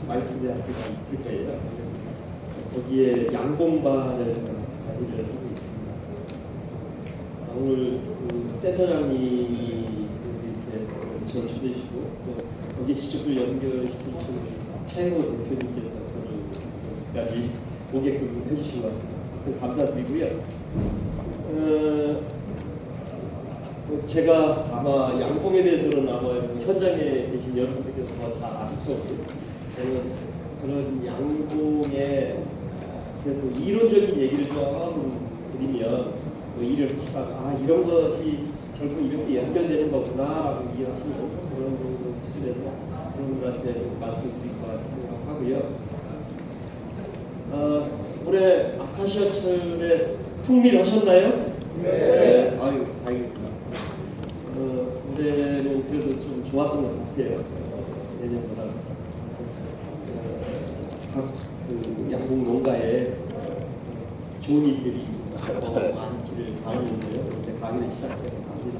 말씀대학교가 있을 거예요. 거기에 양봉반을 가지를 하고 있습니다. 오늘 그 센터장님이 이렇게 전주되시고 또 거기 직접을 연결시켜주신 차영호 대표님께서 저를 여기까지 오게끔 해주신 것 같습니다. 감사드리고요. 제가 아마 양봉에 대해서는 아마 현장에 계신 여러분들께서 더 잘 아실 거고요. 저는 그런 양봉의 그래도 이론적인 얘기를 좀 드리면 이를 하시다가 이런 것이 결국 이렇게 연결되는 거구나라고 이해하시는 그런 정도 수준에서 여러분들한테 좀 말씀드릴 것 같아요. 올해 아카시아 철에 풍밀하셨나요? 네. 아유, 다행입니다. 올해는 그래도 좀 좋았던 것 같아요. 예년보다 각 양봉 농가에 좋은 일들이 많기를 바라면서요. 이제 강의를 시작해서 갑니다.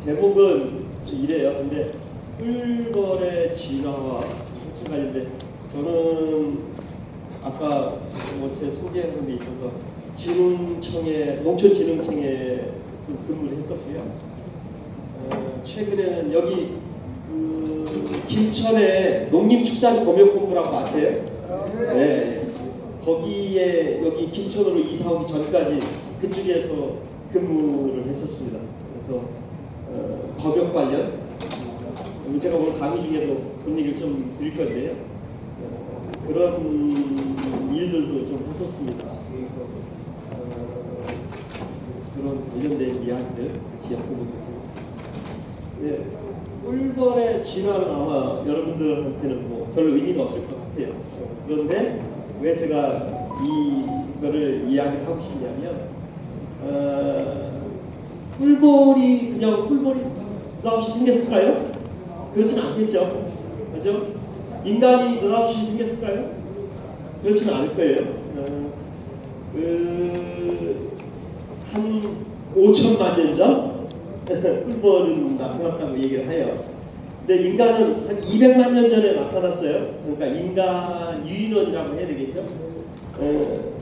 제목은 이래요. 근데 꿀벌의 진화와 관련돼 저는 아까 제 소개하는 데 있어서 농촌진흥청에 근무를 했었고요. 최근에는 여기 김천에 농림축산검역본부라고 아세요? 네. 거기에 여기 김천으로 이사 오기 전까지 그쪽에서 근무를 했었습니다. 그래서 검역 관련 제가 오늘 강의 중에도 그런 얘기를 좀 드릴 건데요. 그런 일들도 좀 했었습니다. 그래서 그런 관련된 이야기들 같이 엮어보도록 하겠습니다. 네, 꿀벌의 진화는 아마 여러분들한테는 뭐 별로 의미가 없을 것 같아요. 그런데 왜 제가 이거를 이야기를 하고 싶냐면 꿀벌이 그냥 꿀벌이 느닷없이 생겼을까요? 그렇지는 않겠죠. 그렇죠? 인간이 느닷없이 생겼을까요? 그렇지는 않을 거예요. 한 5천만 년 전 꿀벌은 나타났다고 얘기를 해요. 근데 인간은 한 200만 년 전에 나타났어요. 그러니까 인간 유인원이라고 해야 되겠죠.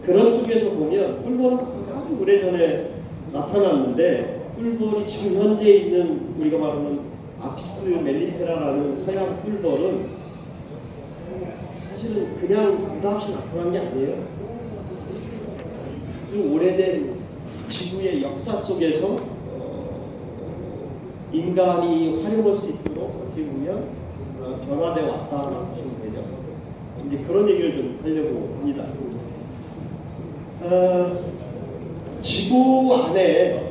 그런 쪽에서 보면 꿀벌은 아주 오래전에 나타났는데 꿀벌이 지금 현재 있는 우리가 말하는 아피스 멜리페라라는 서양 꿀벌은 사실은 그냥 느닷없이 나타난 게 아니에요. 아주 오래된 지구의 역사 속에서 인간이 활용할 수 있도록 어떻게 보면 변화되어 왔다라고 보시면 되죠. 이제 그런 얘기를 좀 하려고 합니다. 지구 안에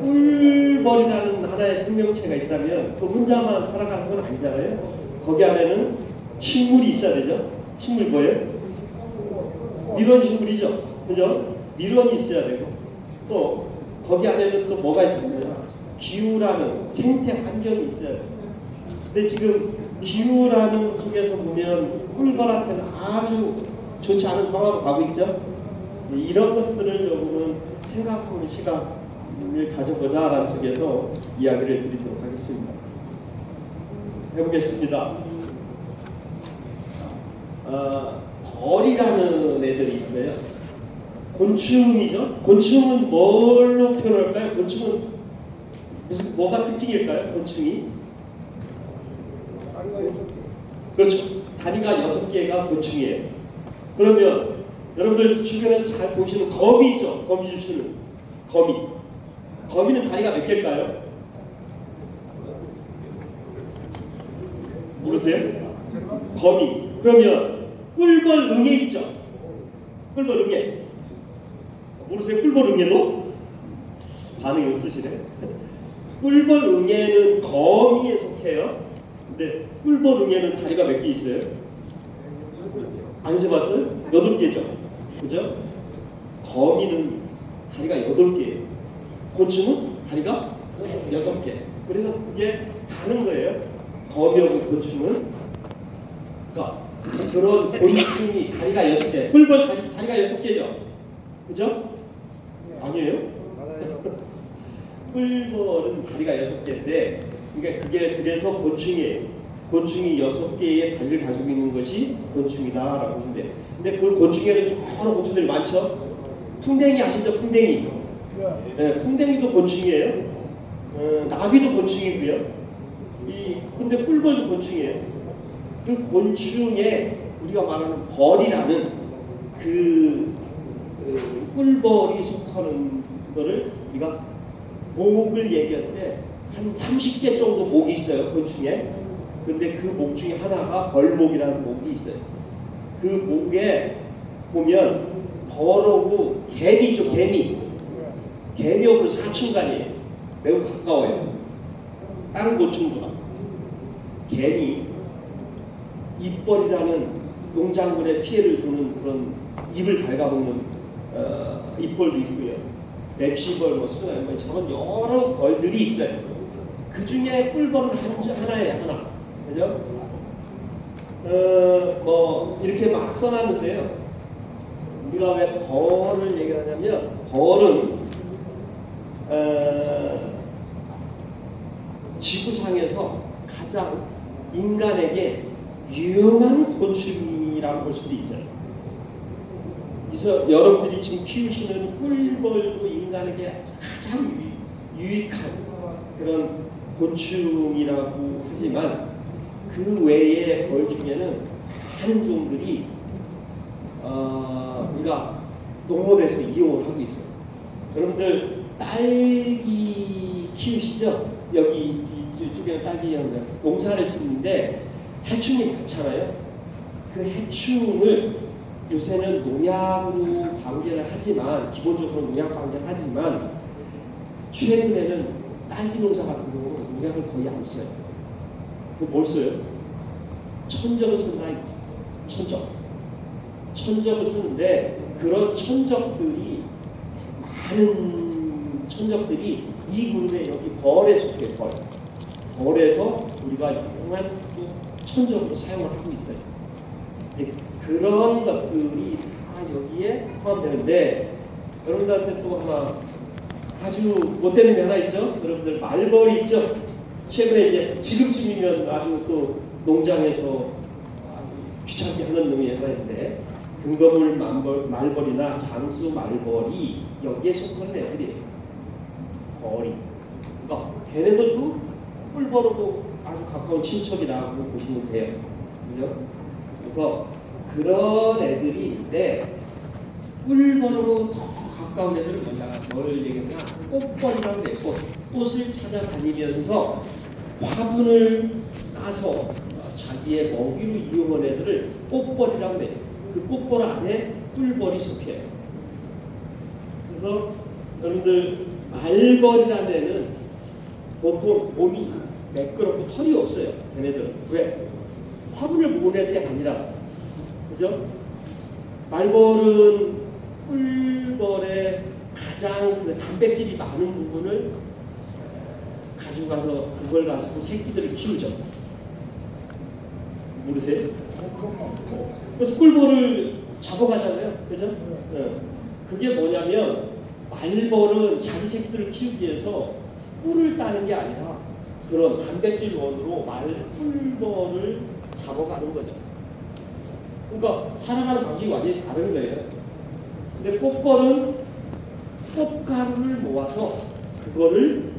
꿀벌이라는 하나의 생명체가 있다면 그 혼자만 살아가는 건 아니잖아요. 거기 안에는 식물이 있어야 되죠. 식물 뭐예요? 밀원 식물이죠. 그죠? 밀원이 있어야 되고 또 거기 안에는 또 뭐가 있습니다. 기후라는 생태 환경이 있어야 돼요. 근데 지금 기후라는 쪽에서 보면 꿀벌한테는 아주 좋지 않은 상황으로 가고 있죠. 이런 것들을 조금은 생각해보는 시간을 가져보자라는 쪽에서 이야기를 드리도록 하겠습니다. 해보겠습니다. 벌이라는 애들이 있어요. 곤충이죠. 곤충은 뭘로 표현할까요? 곤충은 뭐가 특징일까요? 곤충이? 그렇죠. 다리가 6개가 곤충이에요. 그러면 여러분들 주변에 잘 보시는 거미죠. 거미줄치는 거미. 거미는 다리가 몇 개일까요? 모르세요? 거미. 그러면 꿀벌 응애 있죠. 꿀벌 응애. 모르세요? 꿀벌 응애도? 반응이 없으시네. 꿀벌 응애는 거미에 속해요. 근데 꿀벌 응애는 다리가 몇 개 있어요? 안 세봤어요? 8개죠. 그죠? 거미는 다리가 8개예요. 곤충은 다리가 6개. 그래서 그게 다른 거예요. 거미하고 곤충은. 그러니까 그런 곤충이 다리가 6개. 꿀벌 다리가 6개죠. 그죠? 아니에요? 꿀벌은 다리가 6개인데 그게 그래서 곤충이에요. 곤충이 6개의 다리를 가지고 있는 것이 곤충이다라고 보시면 돼요. 근데 그 곤충에는 여러 곤충들이 많죠. 풍뎅이 아시죠? 풍뎅이. 네, 풍뎅이도 곤충이에요. 나비도 곤충이고요. 근데 꿀벌도 곤충이에요. 그 곤충에 우리가 말하는 벌이라는 꿀벌이 속하는 거를 우리가 목을 얘기할 때 한 30개 정도 목이 있어요, 곤충에. 근데 그 목 중에 하나가 벌목이라는 목이 있어요. 그 목에 보면 벌하고 개미죠, 개미. 개미하고 사춘간이에요. 매우 가까워요. 다른 곤충보다. 개미, 입벌이라는 농작물에 피해를 주는 그런 입을 갉아먹는 입벌도 있고요. 맵시벌, 수나이 저런 여러 벌들이 있어요. 그 중에 꿀벌은 하나예요, 하나. 그죠? 이렇게 막 써놨는데요. 우리가 왜 벌을 얘기를 하냐면, 벌은 지구상에서 가장 인간에게 유용한 곤충이라고 볼 수도 있어요. 그래서 여러분들이 지금 키우시는 꿀벌도 인간에게 가장 유익한 그런 곤충이라고 하지만 그 외의 벌 중에는 많은 종들이 우리가 농업에서 이용을 하고 있어요. 여러분들 딸기 키우시죠? 여기 이쪽에는 딸기 농사를 짓는데 해충이 많잖아요. 그 해충을 요새는 농약으로 방제를 하지만, 기본적으로 농약 방제를 하지만, 최근에는 딸기 농사 같은 경우는 농약을 거의 안 써요. 뭘 써요? 천적을 쓴다 이거죠. 천적을 쓰는데, 그런 천적들이, 많은 천적들이 이 그룹에 여기 벌에 속해요. 벌에서 우리가 유용한 천적으로 사용을 하고 있어요. 그런 것들이 다 여기에 포함되는데, 여러분들한테 또 하나 아주 못되는 게 하나 있죠. 여러분들 말벌이 있죠. 최근에 이제 지금쯤이면 아주 또 농장에서 귀찮게 하는 놈이 하나 있는데, 등거물 말벌이나 장수 말벌이 여기에 속하는 애들이에요. 벌이. 그러니까 걔네들도 꿀벌하고 아주 가까운 친척이라고 보시면 돼요. 그죠? 그래서 그런 애들이 있는데, 꿀벌하고 더 가까운 애들은 뭘 얘기하냐? 꽃벌이라고 해요. 꽃을 찾아다니면서 화분을 따서 자기의 먹이로 이용한 애들을 꽃벌이라고 해요. 그 꽃벌 안에 꿀벌이 속해요. 그래서 여러분들 말벌이라는 애는 보통 몸이 매끄럽고 털이 없어요. 걔네들은. 왜? 화분을 모은 애들이 아니라서. 그죠? 말벌은 꿀벌의 가장 그 단백질이 많은 부분을 가지고 가서 그걸 가지고 새끼들을 키우죠. 모르세요? 그래서 꿀벌을 잡아가잖아요. 그죠? 네. 그게 뭐냐면, 말벌은 자기 새끼들을 키우기 위해서 꿀을 따는 게 아니라 그런 단백질 원으로 꿀벌을 잡아가는 거죠. 그러니까 살아가는 방식이 완전히 다른 거예요. 근데 꽃벌은 꽃가루를 모아서 그거를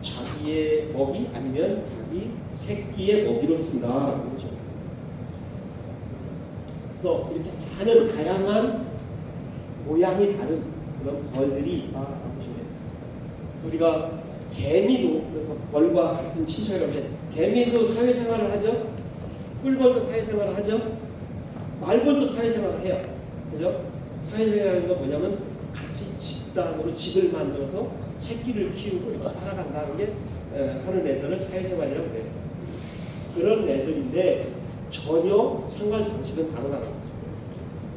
자기의 먹이 아니면 자기 새끼의 먹이로 쓴다라는 거죠. 그래서 이렇게 많은 다양한 모양이 다른 그런 벌들이 있다라고 보시면 돼요. 우리가 개미도, 그래서 벌과 같은 친척이라고 하는데, 개미도 사회생활을 하죠. 꿀벌도 사회생활을 하죠. 말벌도 사회생활을 해요. 그죠? 사회생활하는 건 뭐냐면 같이 집단으로 집을 만들어서 새끼를 키우고 이렇게 살아간다는 게 하는 애들을 사회생활이라고 해요. 그런 애들인데 전혀 생활 방식은 다르다는 거죠.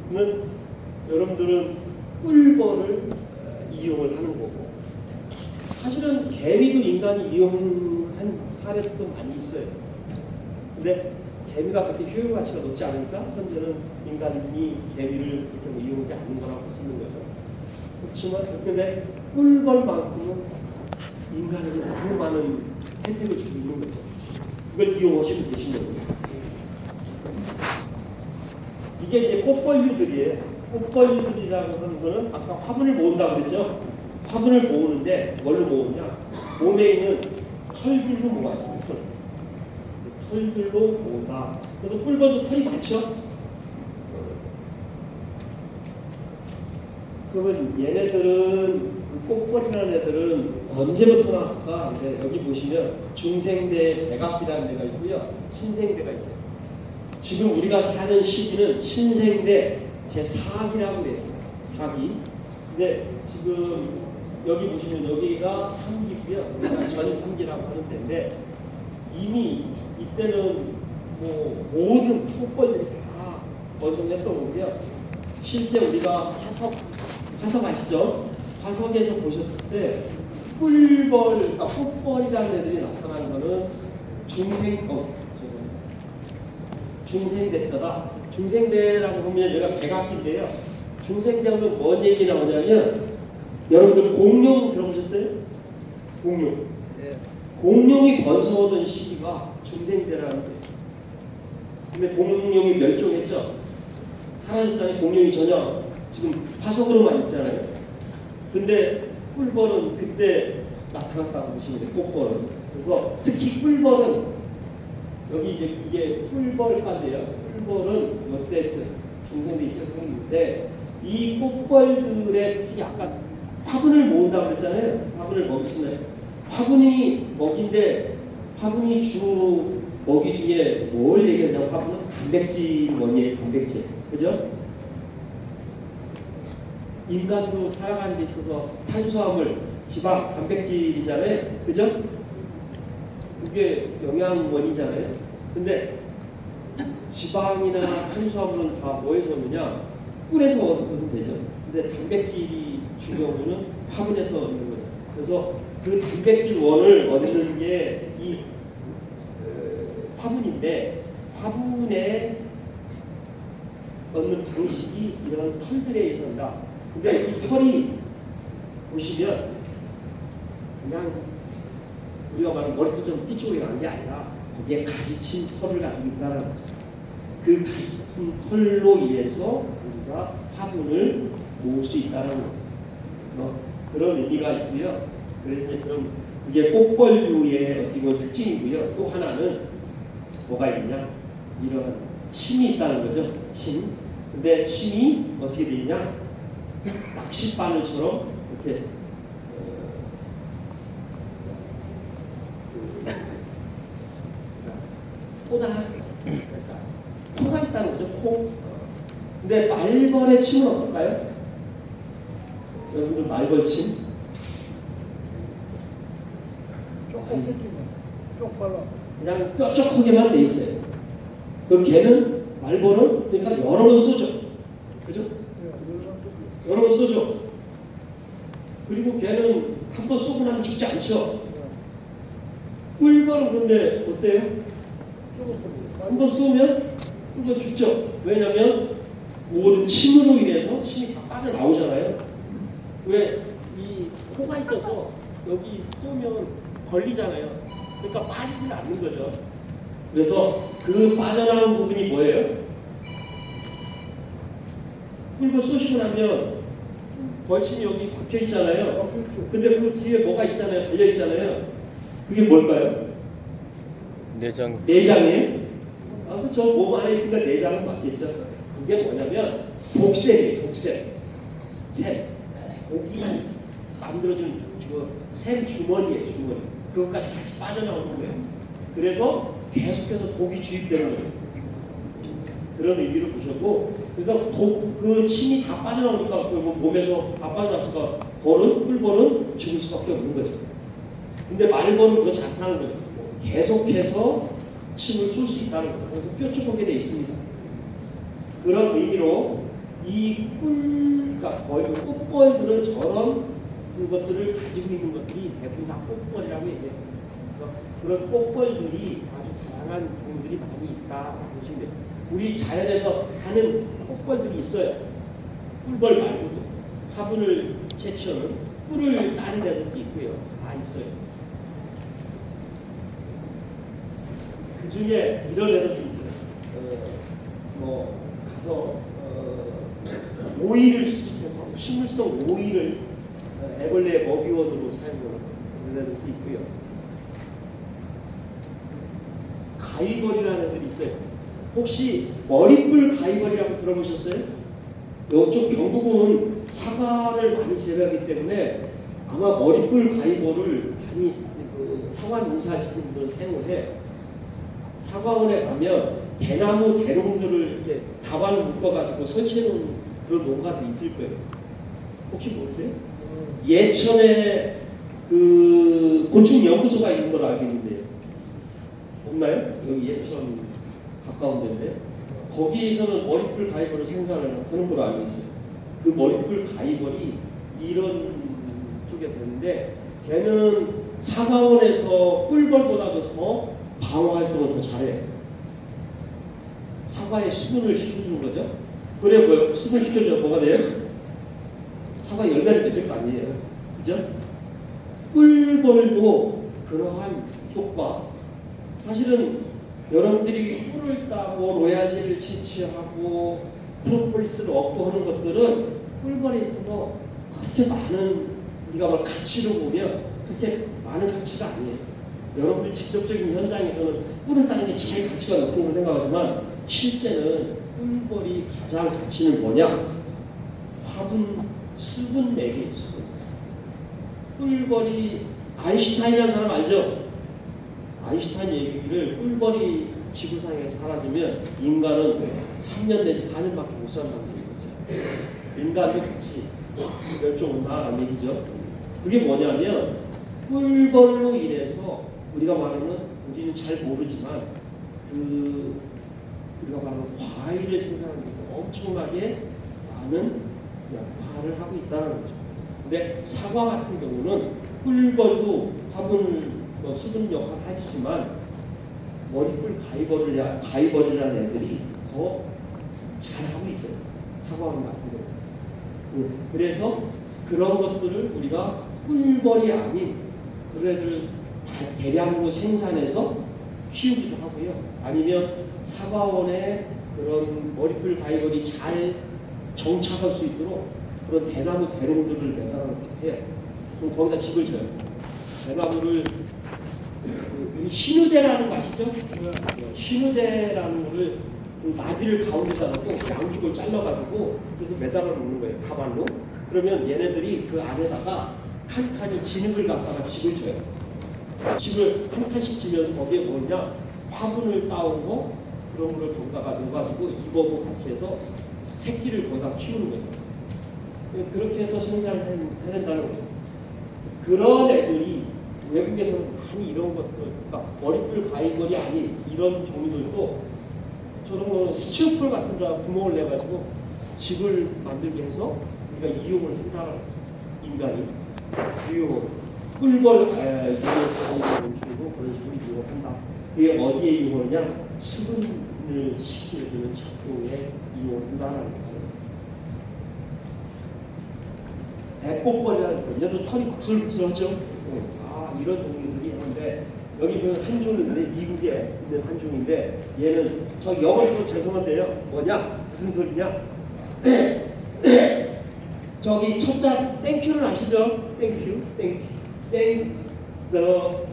그러면 여러분들은 꿀벌을 이용을 하는 거고, 사실은 개미도 인간이 이용한 사례도 많이 있어요. 근데 개미가 그렇게 효용 가치가 높지 않으니까 현재는 인간이 개미를 이렇게 뭐 이용하지 않는 거라고 볼 수 있는 거죠. 그렇지만 근데 꿀벌만큼은 인간에게 너무 많은 혜택을 주고 있는 거죠. 이걸 이용하시면 되시는 거예요. 이게 이제 꽃벌류들이에요. 꽃벌류들이라고 하는 거는 아까 화분을 모은다고 그랬죠? 화분을 모으는데 뭘로 모으냐? 몸에 있는 털들로 모아요. 털들로 모은다. 그래서 꿀벌도 털이 많죠? 그러면 얘네들은 그 꽃벌이라는 애들은 언제부터 나왔을까? 근데 여기 보시면 중생대 백악기라는 데가 있고요, 신생대가 있어요. 지금 우리가 사는 시기는 신생대 제4기라고 해요. 4기. 근데 지금 여기 보시면 여기가 3기고요. 여기가 전 3기라고 하는 데인데 이미 이때는 뭐 모든 꽃벌들이 다 번성했던 거고요. 실제 우리가 화석 아시죠? 화석에서 보셨을 때 꿀벌, 그러니까 꽃벌이라는 애들이 나타나는 거는 중생대 때다. 중생대라고 보면 여기가 백악기인데요. 중생대 하면 뭔 얘기 나오냐면 여러분들 공룡 들어보셨어요? 공룡. 네. 공룡이 번성하던 시기가 중생대라는 거예요. 근데 공룡이 멸종했죠. 사라지잖아요. 공룡이 전혀 지금 화석으로만 있잖아요. 근데 꿀벌은 그때 나타났다고 보시면 돼요. 꽃벌은. 그래서 특히 꿀벌은 여기 이제 이게 꿀벌과인데요. 꿀벌은 이때쯤 중생대 2차성인데 이 꽃벌들의 특히 아까 화분을 모은다고 그랬잖아요. 화분을 먹이시나요? 화분이 먹인데 화분이 주 먹이 중에 뭘 얘기하냐면 화분은 단백질 원이에요. 단백질. 그죠? 인간도 살아가는 데 있어서 탄수화물, 지방, 단백질이잖아요. 그죠? 그게 영양원이잖아요. 근데 지방이나 탄수화물은 다 뭐에서 얻느냐? 꿀에서 얻으면 되죠. 근데 단백질이 주요는 화분에서 얻는 거죠. 그래서 그 단백질 원을 얻는 게 이 화분인데 화분에 얻는 방식이 이런 털들에 의한다. 근데 이 털이 보시면 그냥 우리가 말하는 머리털처럼 삐죽이 난 게 아니라 거기에 가지친 털을 가지고 있다는 거죠. 그 가지친 털로 인해서 우리가 화분을 모을 수 있다는 거죠. 그런 의미가 있고요. 그래서 이제 그럼 그게 꽃벌류의 어떻게 보면 특징이고요. 또 하나는 뭐가 있냐? 이런 침이 있다는 거죠. 침. 근데 침이 어떻게 되어 있냐? 낚싯바늘처럼 이렇게 코다 코가 있다는 거죠. 코. 근데 말벌의 침은 어떨까요? 여러분들 말벌침? 그냥 뾰족하게만 돼 있어요. 그 걔는 말벌은 그러니까 여러 번 쏘죠. 그죠? 여러 번 쏘죠. 그리고 걔는 한 번 쏘고 나면 죽지 않죠. 꿀벌은 그런데 어때요? 한 번 쏘면 꿀벌 죽죠. 왜냐하면 모든 침으로 인해서 침이 다 빠져나오잖아요. 왜? 이 코가 있어서 여기 쏘면 걸리잖아요. 그러니까 빠지지는 않는 거죠. 그래서 그 빠져나온 부분이 뭐예요? 꿀벌 쏘시고 나면 벌침이 여기 박혀 있잖아요. 근데 그 뒤에 뭐가 있잖아요. 달려 있잖아요. 그게 뭘까요? 내장이에요? 아, 그렇죠. 몸 안에 있으니까 내장은 맞겠죠. 그게 뭐냐면 독샘이에요. 독샘. 샘. 고기 만들어준 샘 주머니예요. 주머니. 그것까지 같이 빠져나오는 거예요. 그래서 계속해서 독이 주입되는 거죠. 그런 의미로 보셨고, 그래서 그 침이 다 빠져나오니까 결국 몸에서 다 빠져나왔으니까 꿀벌은 죽을 수밖에 없는 거죠. 근데 말벌은 그렇지 않다는 거죠. 계속해서 침을 쏠 수 있다는 거죠. 그래서 뾰족하게 되어 있습니다. 그런 의미로 이 그러니까 거의 꽃벌들은 저런 것들을 가지고 있는 것들이 대부분 다 꽃벌이라고 얘기해요. 그래서 그런 꽃벌들이 아주 다양한 종류들이 많이 있다라고 보시면 돼요. 우리 자연에서 많은 꽃벌들이 있어요. 꿀벌 말고도 화분을 채취하는 꿀을 따는 데도 있고요. 다 있어요. 그중에 이런 애들도 있어요. 뭐 가서 오이를 수집해서 식물성 오이를 애벌레 먹이원으로 사용하는 그런 애들도 있고요. 가위벌이라는 애들이 있어요. 혹시 머리뿔 가위벌이라고 들어보셨어요? 이쪽 경북은 사과를 많이 재배하기 때문에 아마 머리뿔 가위벌을 많이 사과 농사 짓는 분들은 사용을 해. 사과원에 가면 대나무 대롱들을 이렇게 다발을 묶어가지고 설치해 놓은 그런 농가도 있을 거예요. 혹시 모르세요? 예천에 그 곤충 연구소가 있는 걸로 알고 있는데 없나요? 여기 예천 가까운 데인데 거기에서는 머리뿔 가위벌을 생산하는 걸로 알고 있어요. 그 머리뿔 가위벌이 이런 쪽에 되는데 걔는 사과원에서 꿀벌보다도 더 방어 활동을 더 잘해요. 사과에 수분을 시켜주는 거죠. 그래 뭐요? 수분 시켜주면 뭐가 돼요? 사과 열매를 맺을 거 아니에요. 그죠? 꿀벌도 그러한 효과. 사실은 여러분들이 꿀을 따고 로얄젤을 채취하고 프로폴리스를 얻고 하는 것들은 꿀벌에 있어서 그렇게 많은 우리가 막 가치로 보면 그렇게 많은 가치가 아니에요. 여러분들 직접적인 현장에서는 꿀을 따는 게 제일 가치가 높은 걸 생각하지만 실제는 꿀벌이 가장 가치는 뭐냐? 화분, 수분 내기, 수분. 꿀벌이 아인슈타인이라는 사람 알죠? 아인슈타인 얘기를 꿀벌이 지구상에서 사라지면 인간은 3년 내지 4년밖에 못 산다는 얘기가 있어요. 인간도 같이 멸종한다는 얘기죠. 그게 뭐냐면 꿀벌로 인해서 우리가 말하는 우리는 잘 모르지만 그 우리가 말하는 과일을 생산하기 위해서 엄청나게 많은 역할을 하고 있다는 거죠. 근데 사과 같은 경우는 꿀벌도 화분 수분 역할을 해주지만 머리뿔 가위벌이라는 애들이 더 잘하고 있어요. 사과원 같은 경우. 그래서 그런 것들을 우리가 꿀벌이 아닌 그런 애들을 대량으로 생산해서 키우기도 하고요. 아니면 사과원에 그런 머리뿔 가위벌이 잘 정착할 수 있도록 그런 대나무 대롱들을 매달아놓기도 해요. 그럼 거기다 집을 져요. 대나무를 신우대라는 거 아시죠? 신우대라는 거를 그 나비를 가운데다 놓고 양쪽을 잘라가지고 그래서 매달아 놓는 거예요. 다발로. 그러면 얘네들이 그 안에다가 칸칸이 진흙을 갖다가 집을 져요. 집을 한 칸씩 지면서 거기에 뭐냐 화분을 따오고 그런 거를 거기다가 넣어가지고 이버고 같이 해서 새끼를 거기다 키우는 거죠. 그렇게 해서 생산을 해낸다는 거죠. 그런 애들이 외국에서는 많이 이런 것들, 그러니까 머리뿔 가위벌이 아닌 이런 종류들도 저런 거는 스티로폴 같은 데다 구멍을 내가지고 집을 만들게 해서 우리가 이용을 한다는 거죠. 인간이 이용 꿀벌 이용을 주고 그런 식으로 이용을 한다. 그게 어디에 이용하느냐? 수분을 시켜주는 작동에 이용을 한다는 거죠. 애꽃벌이라는 거, 얘도 털이 구슬구슬하죠. 이런 종류들이 있는데 여기 보면 한 종인데 미국에 있는 한 종인데 얘는 저 영어 쓰면 죄송한데요. 뭐냐? 무슨 소리냐? 저기 첫자 땡큐를 아시죠? 땡큐, 땡큐, 땡 the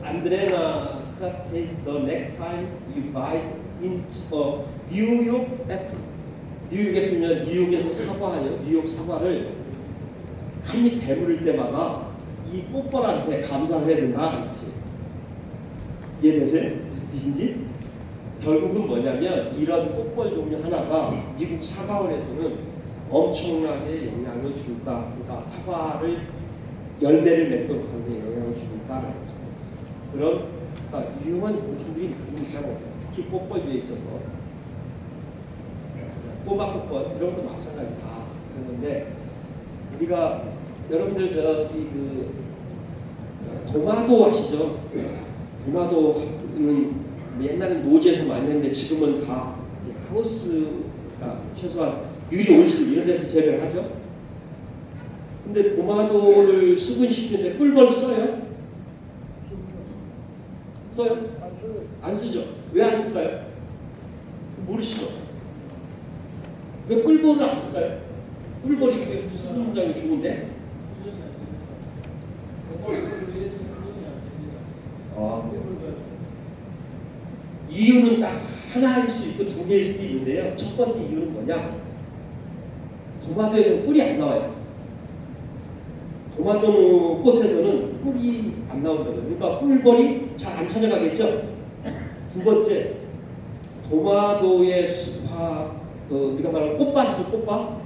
umbrella is the next time you bite into a New York apple. 뉴욕 애플이면 뉴욕에서 사과하죠. 뉴욕 사과를 한 입 배부를 때마다 이 꽃벌한테 감사를 해야 된다는 뜻이에요. 이해되세요? 무슨 뜻인지? 결국은 뭐냐면 이런 꽃벌 종류 하나가 미국 사과원에서는 엄청나게 영향을 준다. 그러니까 사과를 열매를 맺도록 하는 데 영향을 준다는 거죠. 그런 그러니까 유용한 곤충들이 많이 있다고 해요. 특히 꽃벌류에 있어서 꼬마 꽃벌 이런 것도 마찬가지다. 그런데 우리가 여러분들 저기 그 도마도 아시죠? 도마도는 옛날엔 노지에서 많이 했는데 지금은 다 하우스가 최소한 유리 온실 이런 데서 재배를 하죠. 근데 도마도를 수분시키는데 꿀벌 써요? 써요? 안 쓰죠. 왜 안 쓸까요? 모르시죠? 왜 꿀벌을 안 쓸까요? 꿀벌이 그게 무슨 문장이 좋은데? 이유는 딱 하나일 수 있고 두 개일 수도 있는데요. 첫 번째 이유는 뭐냐? 도마도에서는 꿀이 안 나와요. 도마도 꽃에서는 꿀이 안 나온다고요. 그러니까 꿀벌이 잘 안 찾아가겠죠. 두 번째, 도마도의 숲화, 우리가 말하는 꽃밭이죠. 꽃밭.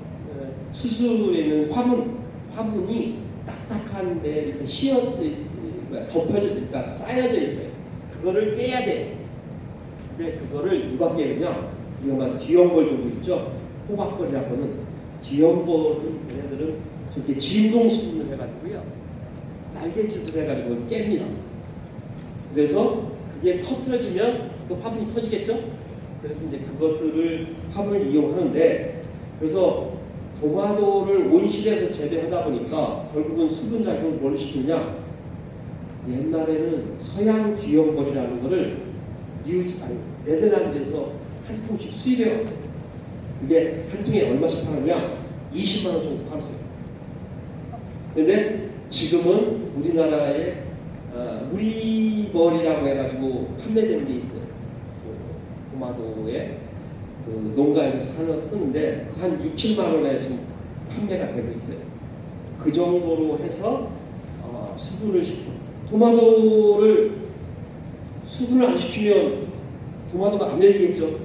수술에 있는 화분이 딱딱한데 이렇게 씌어져 있어요. 덮여져, 그러니까 쌓여져 있어요. 그거를 깨야 돼. 근데 그거를 누가 깨느냐? 위험한 뒤엄벌 종류 있죠. 호박벌이라고는 뒤엄벌은 얘네들은 저렇게 진동 수분을 해가지고요. 날개짓을 해가지고 깹니다. 그래서 그게 터뜨려지면 또 화분이 터지겠죠. 그래서 이제 그것들을 화분을 이용하는데, 그래서 도마도를 온실에서 재배하다 보니까 결국은 수분 작용을 뭘 시키냐? 옛날에는 서양 뒤엄벌이라는 거를 네덜란드에서 한 통씩 수입해 왔어요. 그게 한 통에 얼마씩 팔았냐? 20만 원 정도 팔았어요. 근데 지금은 우리나라에 우리벌이라고 해가지고 판매되는 게 있어요. 도마도에 농가에서 쓰는데 한 6, 7만 원에 지금 판매가 되고 있어요. 그 정도로 해서 수분을 시켜. 도마도를 수분을 안 시키면 도마도가 안 열리겠죠.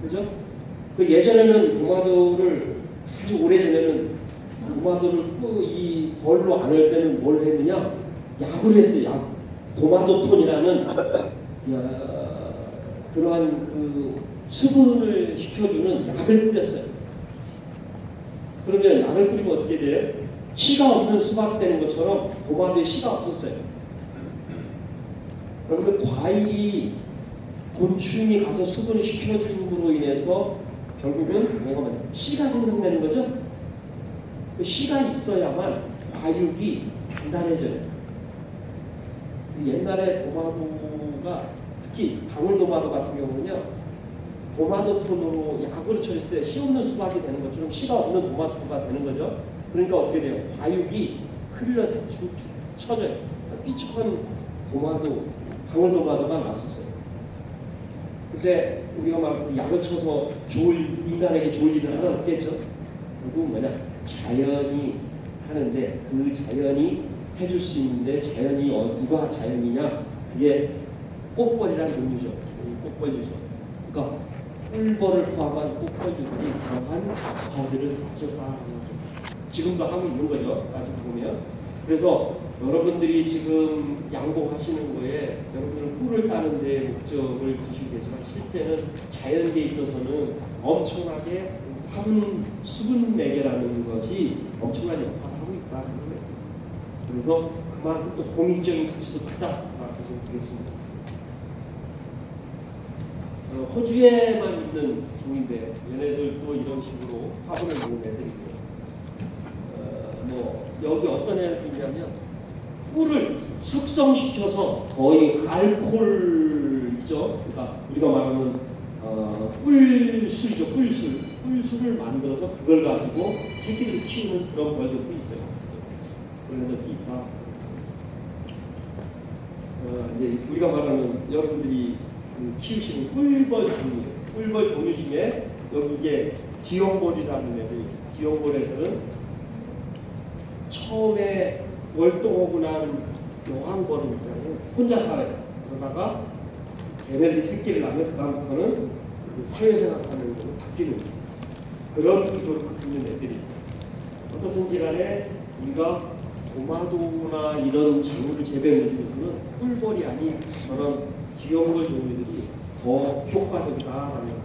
그죠? 그 예전에는 도마도를 아주 오래전에는 도마도를 이 벌로 안 할 때는 뭘 했느냐? 약을 했어요. 도마도톤이라는 그러한 그 수분을 시켜주는 약을 뿌렸어요. 그러면 약을 뿌리면 어떻게 돼요? 씨가 없는 수박 되는 것처럼 도마도에 씨가 없었어요. 그런데 과일이 곤충이 가서 수분을 시켜줌으로 인해서 결국은 뭐가 많아요? 씨가 생성되는 거죠. 그 씨가 있어야만 과육이 단단해져요. 옛날에 도마도가 특히 방울도마도 같은 경우는요, 도마도톤으로 약으로 처리했을 때 씨 없는 수박이 되는 것처럼 씨가 없는 도마토가 되는 거죠. 그러니까 어떻게 돼요? 과육이 흘러져요. 쭉쭉 쳐져요. 삐죽한 도마도, 방울도마도가 났었어요. 근데 우리가 말한 그 약을 쳐서 인간에게 좋을 일은 하나 없겠죠. 결국 뭐냐? 자연이 하는데 그 자연이 해줄 수 있는데 자연이 누가 자연이냐? 그게 꽃벌이라는 종류죠. 꽃벌류죠. 그러니까 꿀벌을 포함한 꽃벌류들이 강한 과일을 가져가 지금도 하고 있는 거죠. 따지고 보면. 그래서 여러분들이 지금 양봉하시는 거에 여러분은 꿀을 따는 데 목적을 두시겠지만 실제는 자연계에 있어서는 엄청나게 화분 수분 매개라는 것이 엄청난 역할을 하고 있다는 거예요. 그래서 그만큼 또 공익적인 가치도 크다라고 보겠습니다. 호주에만 있는 종인데 얘네들도 이런 식으로 화분을 모은 애들이고요. 여기 어떤 애들이 있냐면 꿀을 숙성시켜서 거의 알코올이죠. 그러니까 우리가 말하는 꿀술이죠. 꿀술을 만들어서 그걸 가지고 새끼들을 키우는 그런 벌들도 있어요. 그런 애들도 있다. 이제 우리가 말하는 여러분들이 키우시는 꿀벌 종류 중에 여기 이게 디엄볼이라는 애들, 디엄볼 애들은 처음에 월동하고 난 여왕벌은 있잖아요. 혼자 살아요. 그러다가 걔네들이 새끼를 낳으면 그다음부터는 사회생활하는 걸로 바뀌는 거예요. 그런 구조로 바뀌는 애들이 어떻든지 간에 우리가 도마도나 이런 작물을 재배하는 데 있어서는 꿀벌이 아닌 그런 디엄볼 종류들이 더 효과적이다라는 거죠.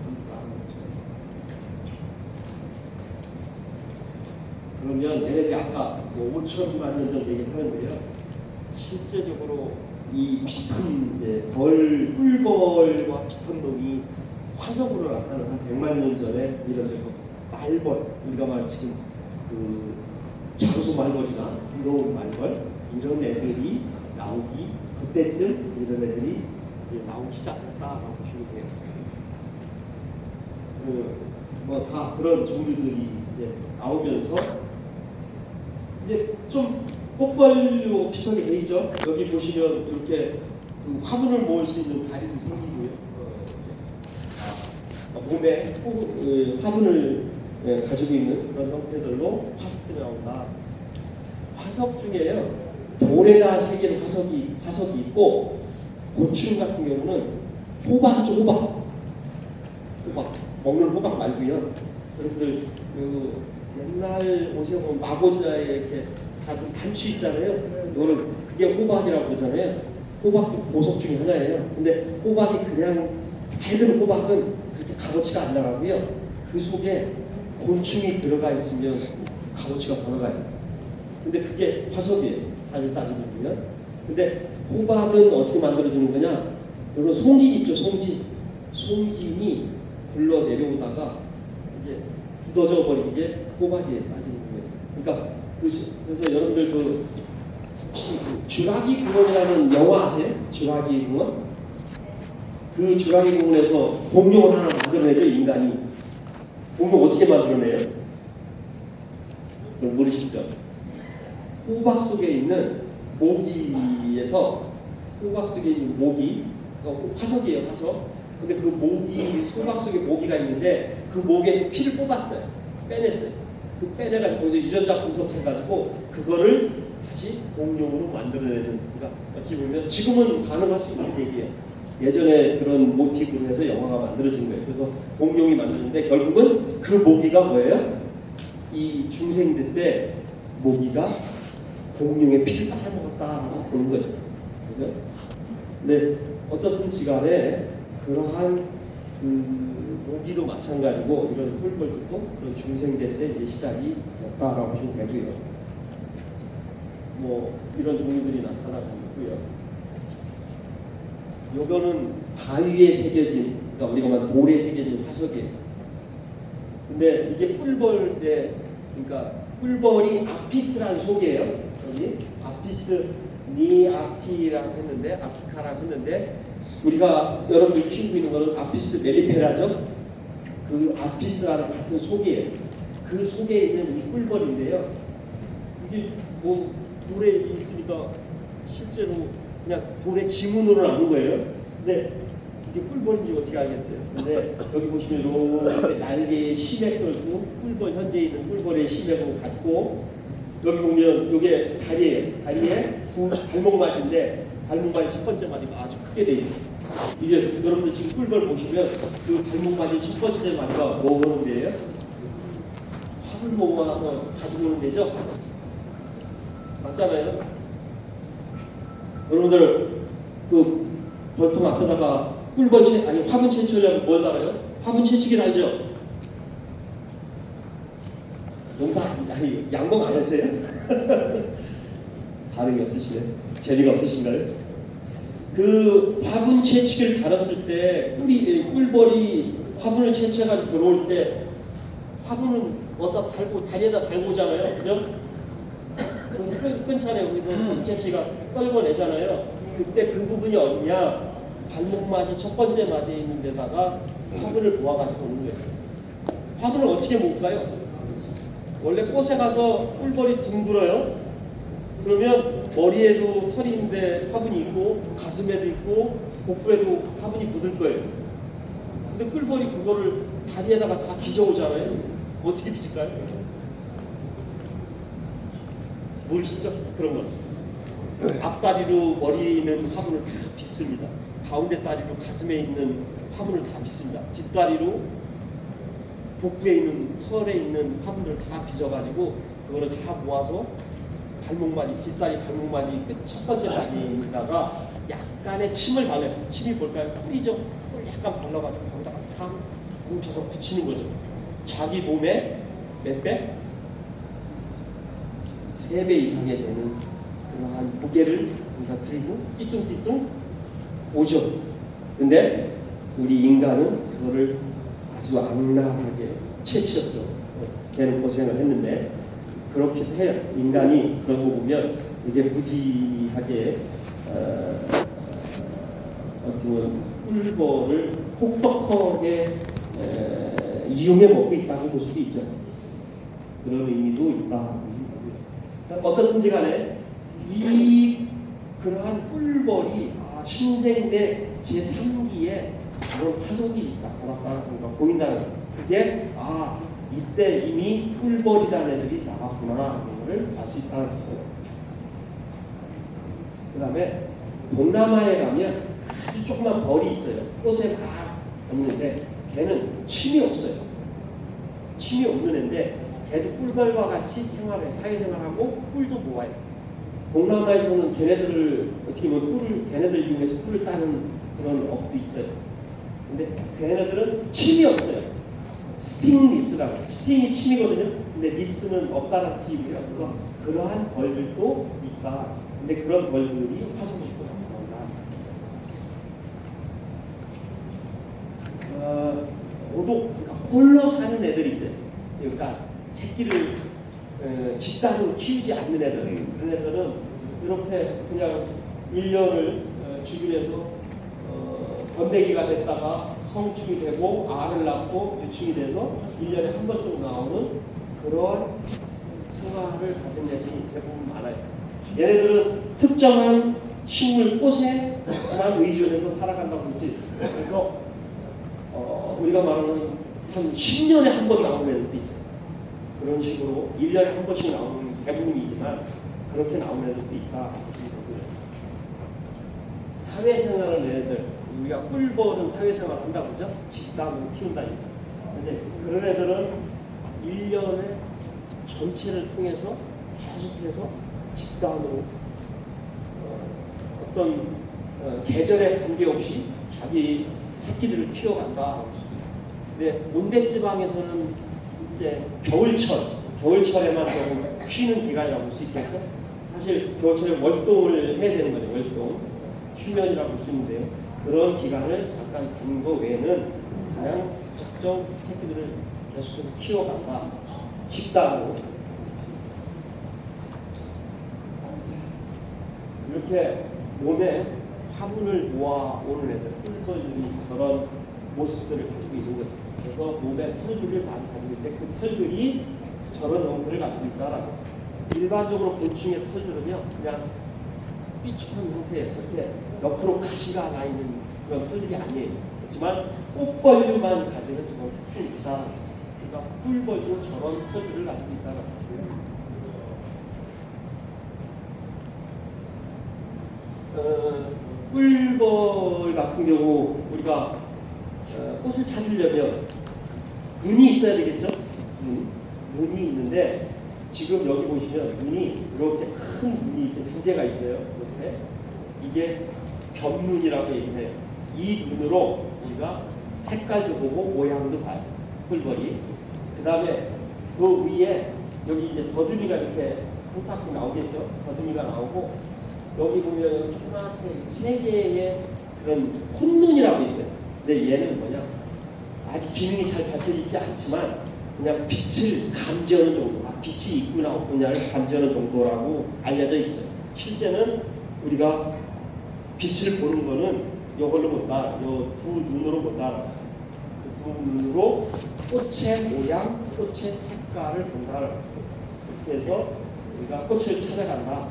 그러면 얘네들이 아까 5천만 년 전 얘기를 하는데요. 실제적으로 이 비슷한 꿀벌과 비슷한 놈이 화석으로 나타나는 한 100만 년 전에 이런 데서 말벌, 우리가 말하는 지금 그 장수 말벌이나 부러운 말벌 이런 애들이 나오기 그때쯤 이런 애들이 이제 나오기 시작했다라고 보시면 돼요. 뭐 다 그런 종류들이 이제 나오면서 이제 좀 꽃벌 비슷하게 돼 있죠. 여기 보시면 이렇게 그 화분을 모을 수 있는 다리도 생기고요. 몸에 화분을 가지고 있는 그런 형태들로 화석들이 나온다. 화석 중에요, 돌에다 새긴 화석이 있고, 곤충 같은 경우는 호박이죠. 호박 먹는 호박 말고요. 여러분들 그 옛날 옷에 보면 마고자에 이렇게 단추 있잖아요. 이거는 그게 호박이라고 그러잖아요. 호박도 보석 중에 하나예요. 근데 호박이 그냥 밝은 호박은 그렇게 값어치가 안 나가고요. 그 속에 곤충이 들어가 있으면 값어치가 더 나가요. 근데 그게 화석이에요. 사실 따지고 보면. 근데 호박은 어떻게 만들어지는 거냐? 여러분 송진 있죠. 송진이 굴러 내려오다가 이게 굳어져 버리는 게 호박이에요. 따지는 거예요. 그러니까 그래서 여러분들 혹시 주라기 공원이라는 영화 아세요? 주라기 공원? 그 주라기 공원에서 공룡을 하나 만들어내죠. 인간이. 공룡 어떻게 만들어내요? 모르시죠? 호박 속에 있는 모기에서, 호박 속에 있는 모기, 화석이에요. 화석. 근데 그 모기, 호박 속에 모기가 있는데 그 모기에서 피를 뽑았어요. 빼냈어요. 그 빼내가지고 거기서 유전자 분석해가지고 그거를 다시 공룡으로 만들어내는. 그러니까 어찌 보면 지금은 가능할 수 있는 얘기예요. 예전에 그런 모티브로 해서 영화가 만들어진 거예요. 그래서 공룡이 만들었는데 결국은 그 모기가 뭐예요? 이 중생대 때 모기가 공룡의 피를 빨아먹었다라고 보는 거죠. 그죠? 근데 어떻든지 간에 그러한 그 모기도 마찬가지고 이런 꿀벌들도 그런 중생대 때 이제 시작이 됐다라고 보시면 되고요. 뭐 이런 종류들이 나타나고 있고요. 요거는 바위에 새겨진, 그러니까 우리가 말하는 돌에 새겨진 화석이에요. 근데 이게 꿀벌인데, 그러니까 꿀벌이 아피스라는 속이에요. 여기 아피스 니아티라고 했는데, 아피카라고 했는데, 우리가 여러분들이 키우고 있는 거는 아피스 멜리페라죠. 그 아피스라는 같은 속이에요. 그 속에 있는 이 꿀벌인데요. 이게 뭐 돌에 있으니까 실제로 그냥 돌의 지문으로 남은 거예요. 근데 이게 꿀벌인지 어떻게 알겠어요? 근데 여기 보시면 이렇게 날개에 심액 걸고, 꿀벌 현재 있는 꿀벌의 심액을 갖고, 여기 보면 이게 다리예요. 다리에 두 발목마디인데 발목마디 첫 번째 마디가 아주 크게 돼 있어요. 이게 여러분들 지금 꿀벌 보시면 그 발목마디 첫 번째 마디가 뭐 오는 데예요? 화분 모아서 가지고 오는 데죠? 맞잖아요. 여러분들 그 벌통 앞에다가 화분 채취하려면 뭘 달아요? 화분 채취기를 알죠? 양봉 안 했어요? 반응이 없으시네. 재미가 없으신가요? 그 화분 채취기를 달았을 때 꿀벌이 화분을 채취해가지고 들어올 때 화분은 어디다 달고 다리에다 달고 오잖아요. 그죠? 그래서 끊잖아요. 거기서 화분 채취가 떨궈내잖아요. 그때 그 부분이 어디냐? 발목마디 첫 번째 마디에 있는 데다가 화분을 모아가지고 오는 거예요. 화분을 어떻게 모을까요? 원래 꽃에 가서 꿀벌이 둥글어요. 그러면 머리에도 털이 있는데 화분이 있고, 가슴에도 있고, 복부에도 화분이 묻을 거예요. 근데 꿀벌이 그거를 다리에다가 다 빚어오잖아요. 어떻게 빚을까요? 모르시죠? 그런 건. 앞다리로 머리에 있는 화분을 다 빚습니다. 가운데 다리로 가슴에 있는 화분을 다 빚습니다. 뒷다리로 복부에 있는 털에 있는 화분을 다 빚어가지고 그거를 다 모아서 발목마디, 뒷다리 발목마디 끝 첫 번째 다리에다가 약간의 침을 발라요. 침이 뭘까요? 뿌리죠. 뿌리 약간 발라가지고 거기다가 다 뭉쳐서 붙이는 거죠. 자기 몸에 몇 배? 3배 이상의 되는 그러한 무게를 우리가 들고 띠뚱띠뚱 오죠. 근데 우리 인간은 그거를 아주 악랄하게 채취했죠. 걔는 고생을 했는데 그렇게 해요. 인간이 그런 거 보면 되게 무지하게 어떤 꿀벌을 혹독하게 이용해 먹고 있다고 볼 수도 있죠. 그런 의미도 있다. 어떻든지 간에 이 그러한 꿀벌이 신생대 제3기에 그런 화석이 있다, 그러니까 보인다는 거. 그게 이때 이미 꿀벌이라는 애들이 나왔구나 그걸 알 수 있다는 거죠. 그 다음에 동남아에 가면 아주 조그만 벌이 있어요. 꽃에 막 다니는데 걔는 침이 없어요. 침이 없는 애인데 걔도 꿀벌과 같이 사회생활하고 꿀도 모아요. 동남아에서는 걔네들을 어떻게 보면 걔네들 이용해서 꿀을 따는 그런 업도 있어요. 근데 걔네들은 침이 없어요. 스팅리스라고. 스팅이 침이거든요. 근데 리스는 없다는 뜻이고요. 그래서 그러한 벌들도 있다. 근데 그런 벌들이 화석이 있고요. 그러니까 홀로 사는 애들이 있어요. 그러니까 새끼를 집단으로 키우지 않는 애들. 그런 애들은 이렇게 그냥 1년을 주기해서 번데기가 됐다가 성충이 되고 알을 낳고 유충이 돼서 1년에 한 번 정도 나오는 그런 생활을 가진 애들이 대부분 많아요. 얘네들은 특정한 식물 꽃에만 의존해서 살아간다고 그러지. 그래서 우리가 말하는 한 10년에 한 번 나오는 애들도 있어요. 그런 식으로 1년에 한 번씩 나오는 대부분이지만 그렇게 나오는 애들도 있다. 사회생활을 하는 애들, 우리가 꿀벌은 사회생활 한다고 그러죠? 집단으로 키운다니까. 근데 그런 애들은 1년에 전체를 통해서 계속해서 집단으로 어떤 계절에 관계없이 자기 새끼들을 키워간다. 근데 온대지방에서는 이제 겨울철에만 조금 쉬는 기간이라고 볼 수 있겠죠. 사실 겨울철에 월동을 해야 되는 거죠. 월동 휴면이라고 볼 수 있는데요. 그런 기간을 잠깐 둔 거 외에는 그냥 적정 새끼들을 계속해서 키워간다. 집단으로 이렇게 몸에 화분을 모아오는 애들, 꿀벌들이 저런 모습들을 가지고 있는 거죠. 그래서 몸에 털들을 많이 가지고 있는데 그 털들이 저런 형태를 가지고 있다라고. 일반적으로 곤충의 털들은요, 그냥 삐죽한 형태예요. 저렇게 옆으로 가시가 나 있는 그런 털들이 아니에요. 그렇지만 꽃벌류만 가지는 저런 특징이 있다. 그러니까 꿀벌도 저런 털들을 가지고 있다라고. 꿀벌 같은 경우 우리가 꽃을 찾으려면 눈이 있어야 되겠죠? 눈이 있는데 지금 여기 보시면 눈이 이렇게 큰 눈이 이렇게 두 개가 있어요. 이렇게 이게 겹눈이라고 얘기해요. 이 눈으로 우리가 색깔도 보고 모양도 봐요. 꿀벌이. 그 다음에 그 위에 여기 이제 더듬이가 이렇게 항상 나오겠죠? 더듬이가 나오고 여기 보면 조그맣게 세 개의 그런 콧눈이라고 있어요. 근데 얘는 뭐냐? 아직 기능이 잘 밝혀지지 않지만 그냥 빛을 감지하는 정도, 빛이 있구나 없구나를 감지하는 정도라고 알려져 있어요. 실제는 우리가 빛을 보는 거는 이걸로 본다, 요 두 눈으로 본다. 두 눈으로 꽃의 모양, 꽃의 색깔을 본다. 그렇게 해서 우리가 꽃을 찾아간다.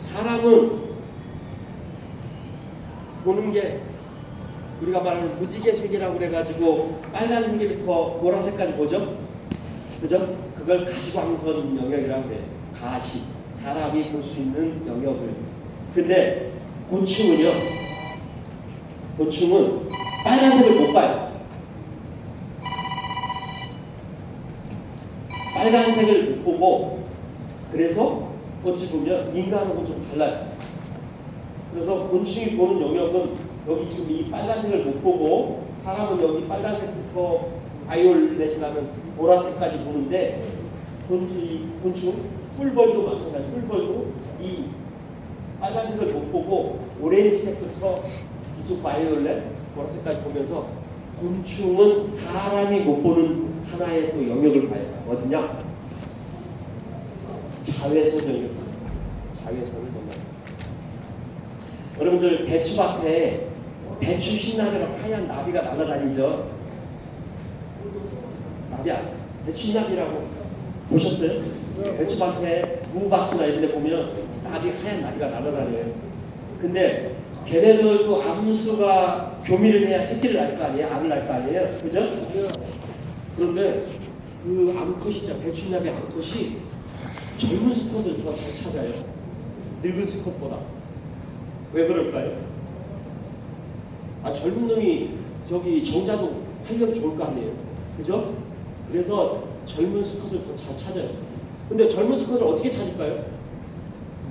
사람은 보는 게 우리가 말하는 무지개 색이라고 그래가지고 빨간색부터 보라색까지 보죠? 그죠? 그걸 가시광선 영역이라고 해요. 가시. 사람이 볼 수 있는 영역을. 근데 곤충은요, 곤충은 빨간색을 못 봐요. 빨간색을 못 보고, 그래서 어찌 보면 인간하고 좀 달라요. 그래서 곤충이 보는 영역은 여기 지금 이 빨간색을 못 보고 사람은 여기 빨간색부터 바이올렛이라는 보라색까지 보는데 곤충, 꿀벌도 마찬가지. 꿀벌도 이 빨간색을 못 보고 오렌지색부터 이쪽 바이올렛, 보라색까지 보면서 곤충은 사람이 못 보는 하나의 또 영역을 봐요. 어디냐? 자외선 영역. 자외선을 본다. 여러분들 배추밭에 배추 신나비로 하얀 나비가 날아다니죠. 나비 아세요? 배추 신나비라고 보셨어요? 배추밭에 무밭이나 이런 데 보면 하얀 나비가 날아다녀요. 근데 걔네들도 암수가 교미를 해야 새끼를 낳을 거 아니에요? 알을 낳을 거 아니에요? 그죠? 그런데 그 암컷이죠. 배추나비 암컷이 젊은 수컷을 더 잘 찾아요. 늙은 수컷보다. 왜 그럴까요? 젊은 놈이 저기 정자도 활력이 좋을 거 아니에요? 그죠? 그래서 젊은 수컷을 더 잘 찾아요. 근데 젊은 수컷을 어떻게 찾을까요?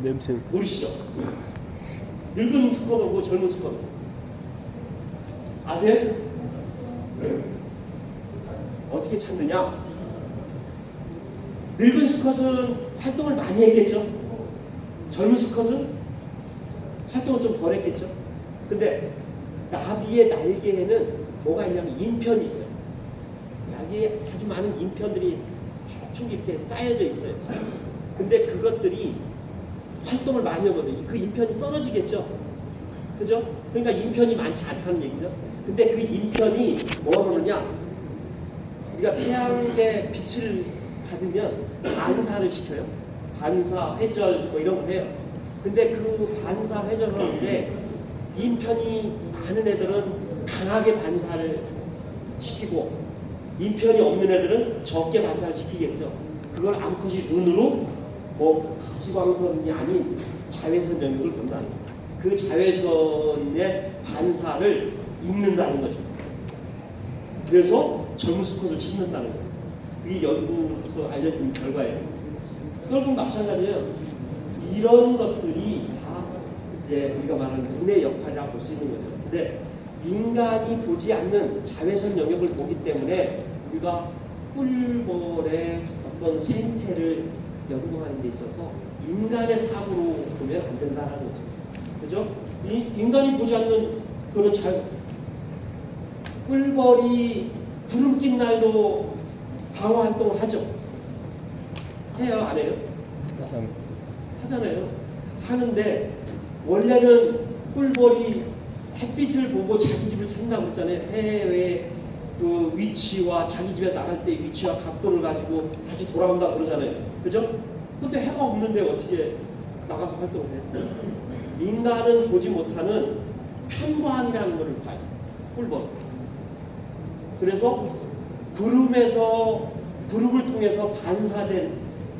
냄새. 모르시죠? 늙은 수컷하고 젊은 수컷 아세요? 어떻게 찾느냐? 늙은 수컷은 활동을 많이 했겠죠? 젊은 수컷은 활동을 좀 덜 했겠죠? 근데 나비의 날개에는 뭐가 있냐면 인편이 있어요. 날개에 아주 많은 인편들이 촉촉 이렇게 쌓여져 있어요. 근데 그것들이 활동을 많이 하거든요. 그 인편이 떨어지겠죠? 그죠? 그러니까 인편이 많지 않다는 얘기죠. 근데 그 인편이 뭐라고 그러냐? 우리가 태양의 빛을 받으면 반사를 시켜요. 반사, 회절 뭐 이런 거 해요. 근데 그 반사, 회절을 하는데 인편이 많은 애들은 강하게 반사를 시키고 인편이 없는 애들은 적게 반사를 시키겠죠. 그걸 암컷이 눈으로 뭐 가시광선이 아닌 자외선 영역을 본다는 거예요. 그 자외선의 반사를 읽는다는 거죠. 그래서 젊은 수컷을 찾는다는 거예요. 그게 연구로서 알려진 결과예요. 결국 마찬가지예요. 이런 것들이 다 이제 우리가 말하는 눈의 역할이라고 볼 수 있는 거죠. 근데 인간이 보지 않는 자외선 영역을 보기 때문에 우리가 꿀벌의 어떤 생태를 연구하는 데 있어서 인간의 사고로 보면 안 된다는 거죠. 그죠? 이 인간이 보지 않는 그런 꿀벌이 구름 낀 날도 방어 활동을 하죠. 해요, 안 해요? 하잖아요. 하는데 원래는 꿀벌이 햇빛을 보고 자기 집을 찾는다고 그랬잖아요. 해외의 그 위치와 자기 집에 나갈 때 위치와 각도를 가지고 다시 돌아온다 그러잖아요. 그죠? 근데 해가 없는데 어떻게 나가서 활동을 해요? 인간은 보지 못하는 편광이라는 것을 봐요. 꿀벌. 그래서 구름을 통해서 반사된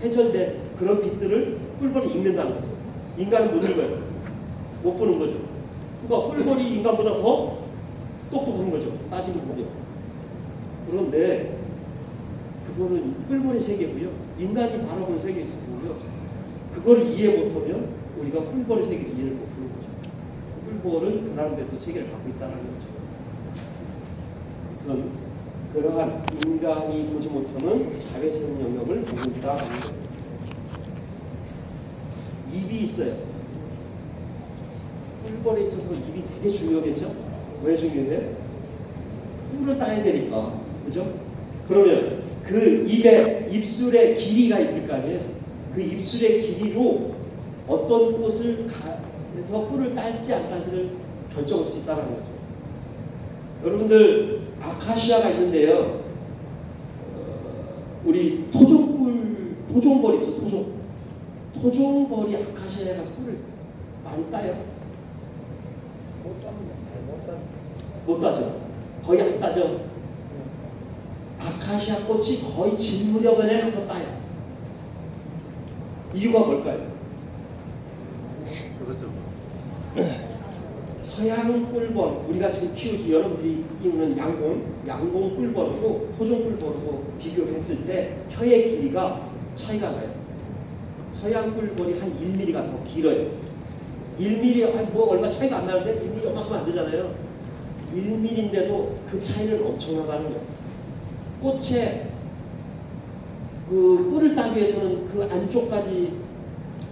회전된 그런 빛들을 꿀벌이 읽는다는 거죠. 인간은 못 읽어요. 못 보는 거죠. 그러니까 꿀벌이 인간보다 더 똑똑한 거죠. 따지고 보면. 그런데 그거는 꿀벌의 세계고요. 인간이 바라보는 세계에 있고요. 그걸 이해 못하면 우리가 꿀벌의 세계를 이해를 못하는 거죠. 꿀벌은 그 나름대로 세계를 갖고 있다는 거죠. 그러한 인간이 보지 못하는 자외선 영역을 보고 있다. 입이 있어요. 꿀벌에 있어서 입이 되게 중요하겠죠? 왜 중요해? 꿀을 따야 되니까. 그죠? 그러면 그 입술의 길이가 있을 거 아니에요? 그 입술의 길이로 어떤 꽃을 해서 꿀을 딸지 안 딸지를 결정할 수 있다는 거죠. 여러분들 아카시아가 있는데요. 우리 토종벌 있죠. 토종벌이 아카시아에 가서 꿀을 많이 따요. 못 따죠. 거의 안 따죠. 아카시아 꽃이 거의 질 무렵에 가서 따요. 이유가 뭘까요? 서양 꿀벌, 우리가 지금 키우지 여러분들이 키우는 양봉 꿀벌하고 토종 꿀벌하고 비교를 했을 때 혀의 길이가 차이가 나요. 서양 꿀벌이 한 1mm가 더 길어요. 1mm, 뭐 얼마 차이가 안 나는데 1mm 요만큼 안 되잖아요. 1mm인데도 그 차이는 엄청나다는 거예요. 꽃에 그 꿀을 따기 위해서는 그 안쪽까지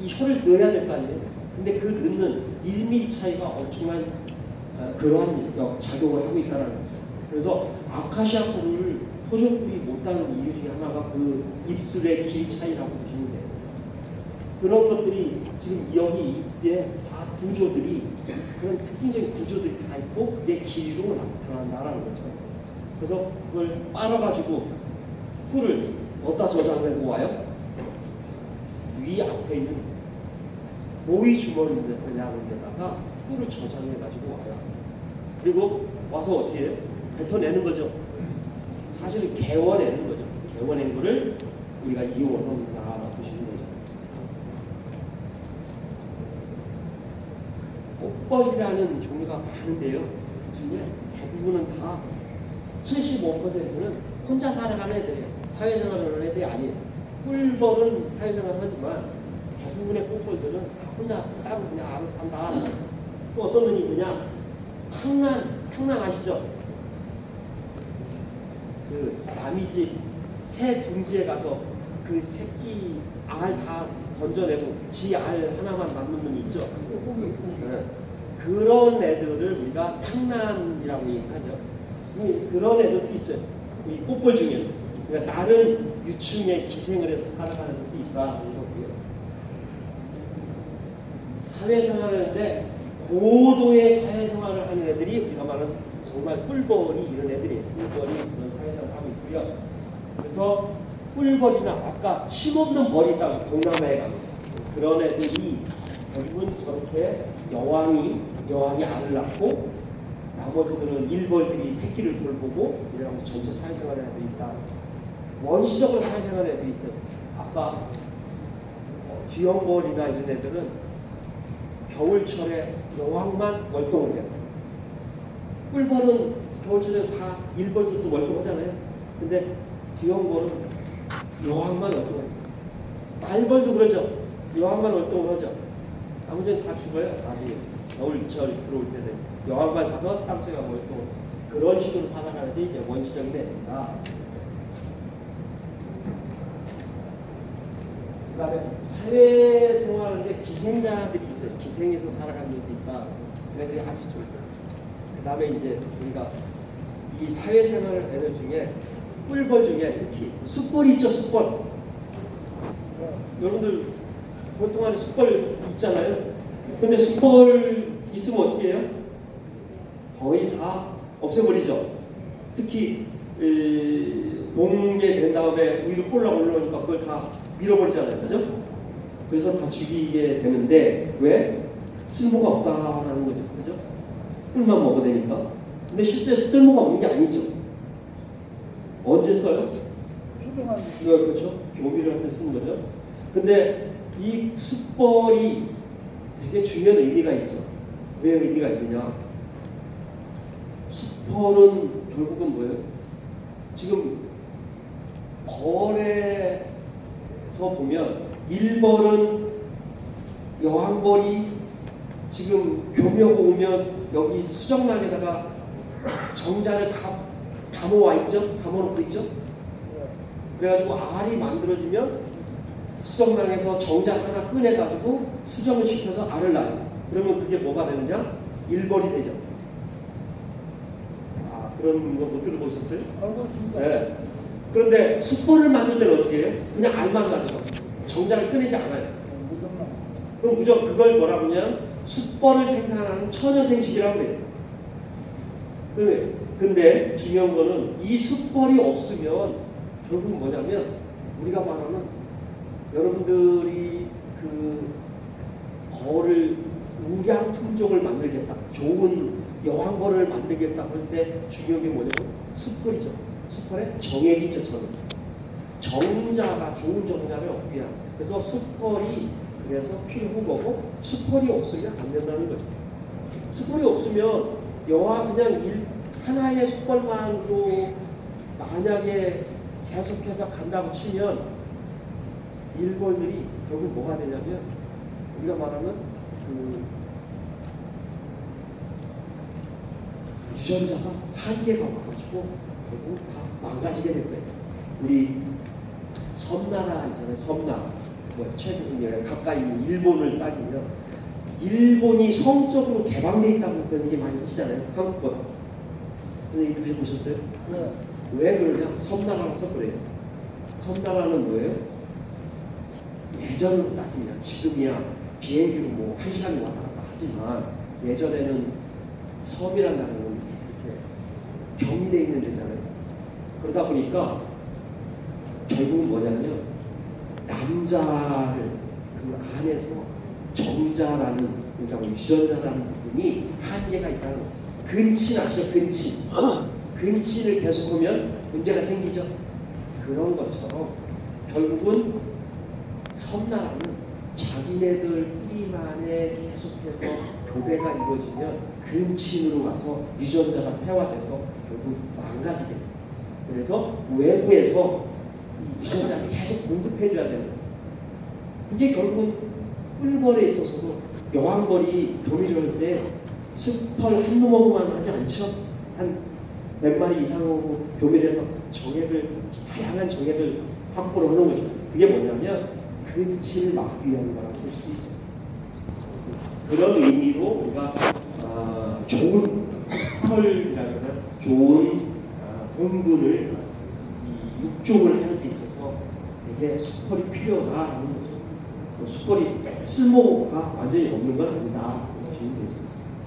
이 혀를 넣어야 될 거 아니에요. 근데 그 넣는 1mm 차이가 엄청난 그러한 작용을 하고 있다는 거죠. 그래서 아카시아 꿀을 토종 꿀이 못 따는 이유 중에 하나가 그 입술의 길이 차이라고 보시면 돼요. 그런 것들이 지금 여기 이때 다 구조들이 그런 특징적인 구조들이 다 있고 그게 길이로 나타난다라는 거죠. 그래서 그걸 빨아가지고 꿀을 어디다 저장하고 와요? 위 앞에 있는 모이 주머니라는 데다가 꿀을 저장해가지고 와요. 그리고 와서 어떻게 해요? 뱉어내는 거죠. 사실은 개워내는 거죠. 개워내는 거를 우리가 이온한다 보시면 되죠. 꽃벌이라는 종류가 많은데요. 그 중에 대부분은 다 75%는 혼자 살아가는 애들이에요. 사회생활을 하는 애들이 아니에요. 꿀벌은 사회생활을 하지만 대부분의 꽃벌들은 다 혼자 따로 그냥 알아서 산다. 또 어떤 놈이 있느냐? 탕란 아시죠? 그 남이 집 새 둥지에 가서 그 새끼 알 다 던져내고 지 알 하나만 남는 놈이 있죠. 네. 그런 애들을 우리가 탕란이라고 얘기하죠. 그런 애들도 있어요. 이 꽃벌 중에는. 그러니까 다른 유충의 기생을 해서 살아가는 것도 있다는 거고요. 사회생활을 하는데 고도의 사회생활을 하는 애들이 우리가 말하는 정말 꿀벌이 이런 애들이에요. 꿀벌이 그런 사회생활을 하고 있고요. 그래서 꿀벌이나 아까 침없는 벌이 있다고 동남아에 가면 그런 애들이 대부분 저렇게 여왕이 알을 낳고 나머지들은 일벌들이 새끼를 돌보고 이래가지고 전체 사회생활을 애들이 있다. 원시적으로 사회생활을 애들이 있어요. 아까 뒤형벌이나 이런 애들은 겨울철에 여왕만 월동을 해요. 꿀벌은 겨울철에 다 일벌도 또 월동하잖아요. 근데 뒤형벌은 여왕만 월동을 해요. 말벌도 그러죠. 여왕만 월동을 하죠. 나머지는 다 죽어요. 나중에 겨울철 들어올 때 되면 여왕만 가서 땅속에 가고 월동 그런 식으로 살아가는 게 이제 원시적인 애들이다. 그 다음에 사회생활하는데 기생자들이 있어요. 기생해서 살아가는 애들이 있다. 그 애들이 아주 좋고요. 그 다음에 이제 우리가 이 사회생활 애들 중에 꿀벌 중에 특히 숯벌 있죠. 숯벌. 여러분들 보통 안에 숯벌 있잖아요. 근데 숯벌 있으면 어떻게 해요? 거의 다 없애버리죠. 특히 몽게 된 다음에 위로 꼴락 올라오니까 그걸 다 밀어버리잖아요. 그죠? 그래서 다 죽이게 되는데 왜? 쓸모가 없다라는 거죠. 그죠? 꿀만 먹어도 되니까. 근데 실제 쓸모가 없는 게 아니죠. 언제 써요? 그렇죠. 교미를 할 때 쓰는 거죠. 근데 이 숯벌이 되게 중요한 의미가 있죠. 왜 의미가 있느냐? 숯벌은 결국은 뭐예요? 지금 벌에서 보면 일벌은 여왕벌이 지금 교묘하고 오면 여기 수정락에다가 정자를 다 담아와 있죠? 담아놓고 있죠? 그래가지고 알이 만들어지면 수정랑에서 정자 하나 꺼내가지고 수정을 시켜서 알을 낳아요. 그러면 그게 뭐가 되느냐? 일벌이 되죠. 아, 그런 거 못 들어보셨어요? 네. 그런데 숯벌을 만들 때는 어떻게 해요? 그냥 알만 가지고 정자를 꺼내지 않아요. 그럼 무조건 그걸 뭐라고 하면 숯벌을 생산하는 처녀생식이라고 해요. 근데 중요한 거는 이 숯벌이 없으면 결국 뭐냐면 우리가 말하는 여러분들이 그 벌을 우량 품종을 만들겠다, 좋은 여왕벌을 만들겠다 할 때 중요한 게 뭐냐면 숯벌이죠. 숯벌의 정액이죠. 정자가 좋은 정자를 얻게 하는. 그래서 숯벌이 그래서 필요한 거고 숯벌이 없으면 안 된다는 거죠. 숯벌이 없으면 여왕 그냥 하나의 숯벌만도 만약에 계속해서 간다고 치면 일벌들이 결국 뭐가 되냐면 우리가 말하는 그 유전자가 한계가 와가지고 결국 다 망가지게 될 거예요. 우리 섬나라 있잖아요. 섬나라. 뭐 최근에 가까이 있는 일본을 따지면 일본이 성적으로 개방되어 있다고 그런 얘기 많이 하시잖아요. 한국보다. 그런 얘기 들어보셨어요? 네. 왜 그러냐? 섬나라라서 그래요. 섬나라는 뭐예요? 예전으로 따지면 지금이야 비행기로 뭐 1시간이 왔다 갔다 하지만 예전에는 섬이란 나라는 이렇게 경계돼 있는 데잖아요. 그러다 보니까 결국은 뭐냐면 남자를 그 안에서 정자라는 그러니까 뭐 유전자라는 부분이 한계가 있다는 거죠. 근친 아시죠? 근친. 근친을 계속하면 문제가 생기죠. 그런 것처럼 결국은 섬나라는 자기네들 뿌리만에 계속해서 교배가 이루어지면 근친으로 가서 유전자가 폐화돼서 결국 망가지게 돼요. 그래서 외부에서 이 유전자를 계속 공급해줘야 되는 거예요. 그게 결국은 꿀벌에 있어서도 여왕벌이 교미를 때 숲벌 한 놈하고만 하지 않죠. 한 몇 마리 이상하고 교미해서 정액을 다양한 정액을 확보를 하는 거죠. 그게 뭐냐면 근친을 막기 위한 거라고 볼 수 있어요. 그런 의미로 우리가 좋은 숲벌이라거나 좋은 공군을 이 육종을 하는 데 있어서 되게 숲벌이 필요하다는 거죠. 숲벌이 쓸모가 완전히 없는 건 아니다.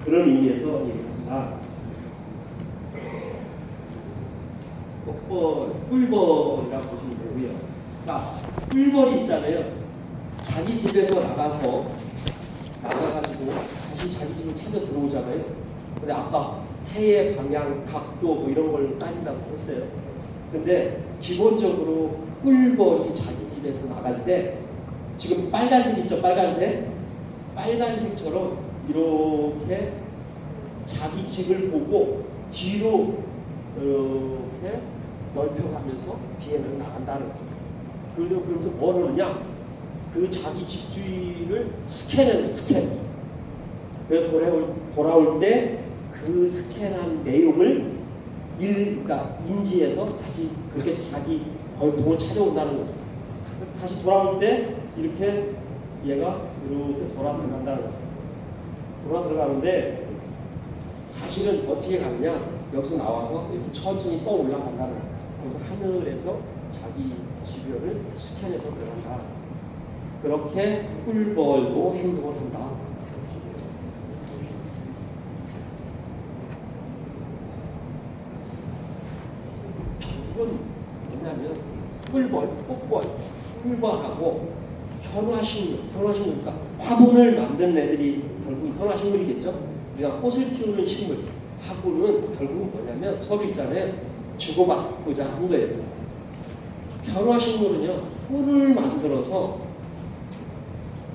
그런 의미에서 얘기합니다. 꿀벌이라고 보시면 되고요. 자, 꿀벌이 있잖아요. 자기 집에서 나가가지고 다시 자기 집을 찾아 들어오잖아요. 근데 아까 해의 방향, 각도 뭐 이런 걸 따진다고 했어요. 근데 기본적으로 꿀벌이 자기 집에서 나갈 때 지금 빨간색 있죠? 빨간색? 빨간색처럼 이렇게 자기 집을 보고 뒤로 이렇게 넓혀가면서 비행을 나간다는 거죠. 그러면서 뭘 하느냐? 그 자기 집 주위를 스캔하는 스캔. 그래서 돌아올 때 그 스캔한 내용을 그러니까 인지해서 다시 그렇게 자기 걸통을 찾아온다는 거죠. 다시 돌아올 때 이렇게 얘가 이렇게 돌아 들어간다는 거죠. 돌아 들어가는데 사실은 어떻게 가느냐? 여기서 나와서 이렇게 천천히 떠 올라간다는 거죠. 그래서 하늘에서 자기 주변을 스캔해서 들어간다. 그렇게 꿀벌도 행동을 한다. 결국은 뭐냐면 꿀벌, 꽃벌, 꿀벌하고 현화식물, 화분을 만드는 애들이 결국 현화식물이겠죠. 우리가 꽃을 피우는 식물, 화분은 결국은 뭐냐면 서로 있잖아요. 주고받고자 한 거예요. 현화식물은요, 꿀을 만들어서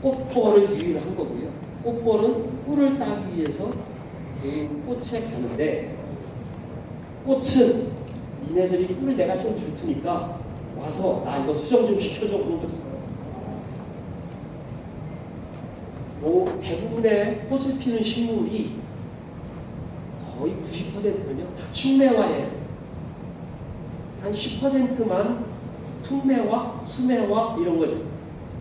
꽃벌을 유인한 거고요. 꽃벌은 꿀을 따기 위해서 그 꽃에 가는데, 꽃은 니네들이 꿀을 내가 좀 줄 테니까 와서 나 이거 수정 좀 시켜줘 그런 거죠. 대부분의 꽃을 피는 식물이 거의 90%는요 다 충매화예요. 한 10%만 풍매화, 수매화 이런 거죠.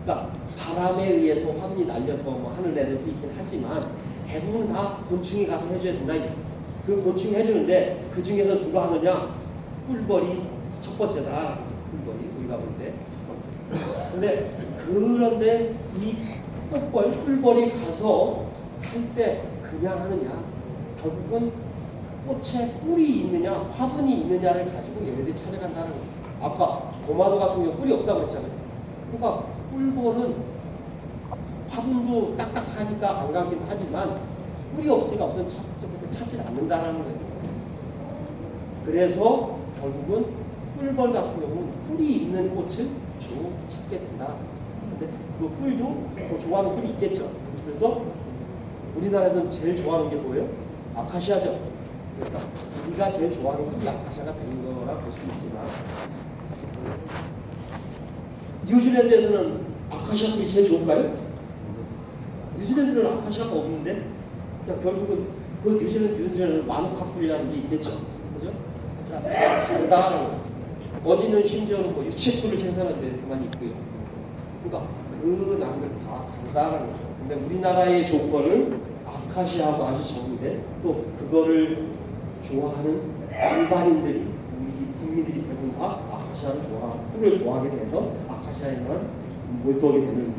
그러니까 바람에 의해서 화분이 날려서 뭐 하는 애들도 있긴 하지만 대부분 다 곤충이 가서 해줘야 된다. 그 곤충이 해주는데 그 중에서 누가 하느냐? 꿀벌이 첫 번째다. 꿀벌이 우리가 볼 때 첫 번째. 그런데 이 꿀벌이 가서 할 때 그냥 하느냐? 결국은 꽃에 꿀이 있느냐, 화분이 있느냐를 가지고 얘네들이 찾아간다는 거죠. 아까 도마도 같은 경우 꿀이 없다고 했잖아요. 그러니까 꿀벌은 화분도 딱딱하니까 안 가긴 하지만 꿀이 없으니까 우선 첫부터 찾지 않는다라는 거예요. 그래서 결국은 꿀벌 같은 경우는 꿀이 있는 꽃을 주로 찾게 된다. 근데 그 꿀도 더 좋아하는 꿀이 있겠죠. 그래서 우리나라에서는 제일 좋아하는 게 뭐예요? 아카시아죠. 그러니까 우리가 제일 좋아하는 꿀이 아카시아가 되는 거라 볼 수 있지만 뉴질랜드에서는 아카시아 꿀이 제일 좋을까요? 뉴질랜드는 아카시아가 없는데 그러니까 결국은 그 뉴질랜드는 마누카 꿀이라는 게 있겠죠. 그죠? 다르다. 어디는 심지어는 뭐 유채꿀을 생산하는 데만 있고요. 그러니까 그 나무는 다 다르다는 거죠. 근데 우리나라의 조건은 아카시아하고 아주 적은데 또 그거를 좋아하는 일반인들이 우리 국민들이 대부분 다 아카시아를 꿀을 좋아하게 돼서 아카시아에만 몰두하게 되는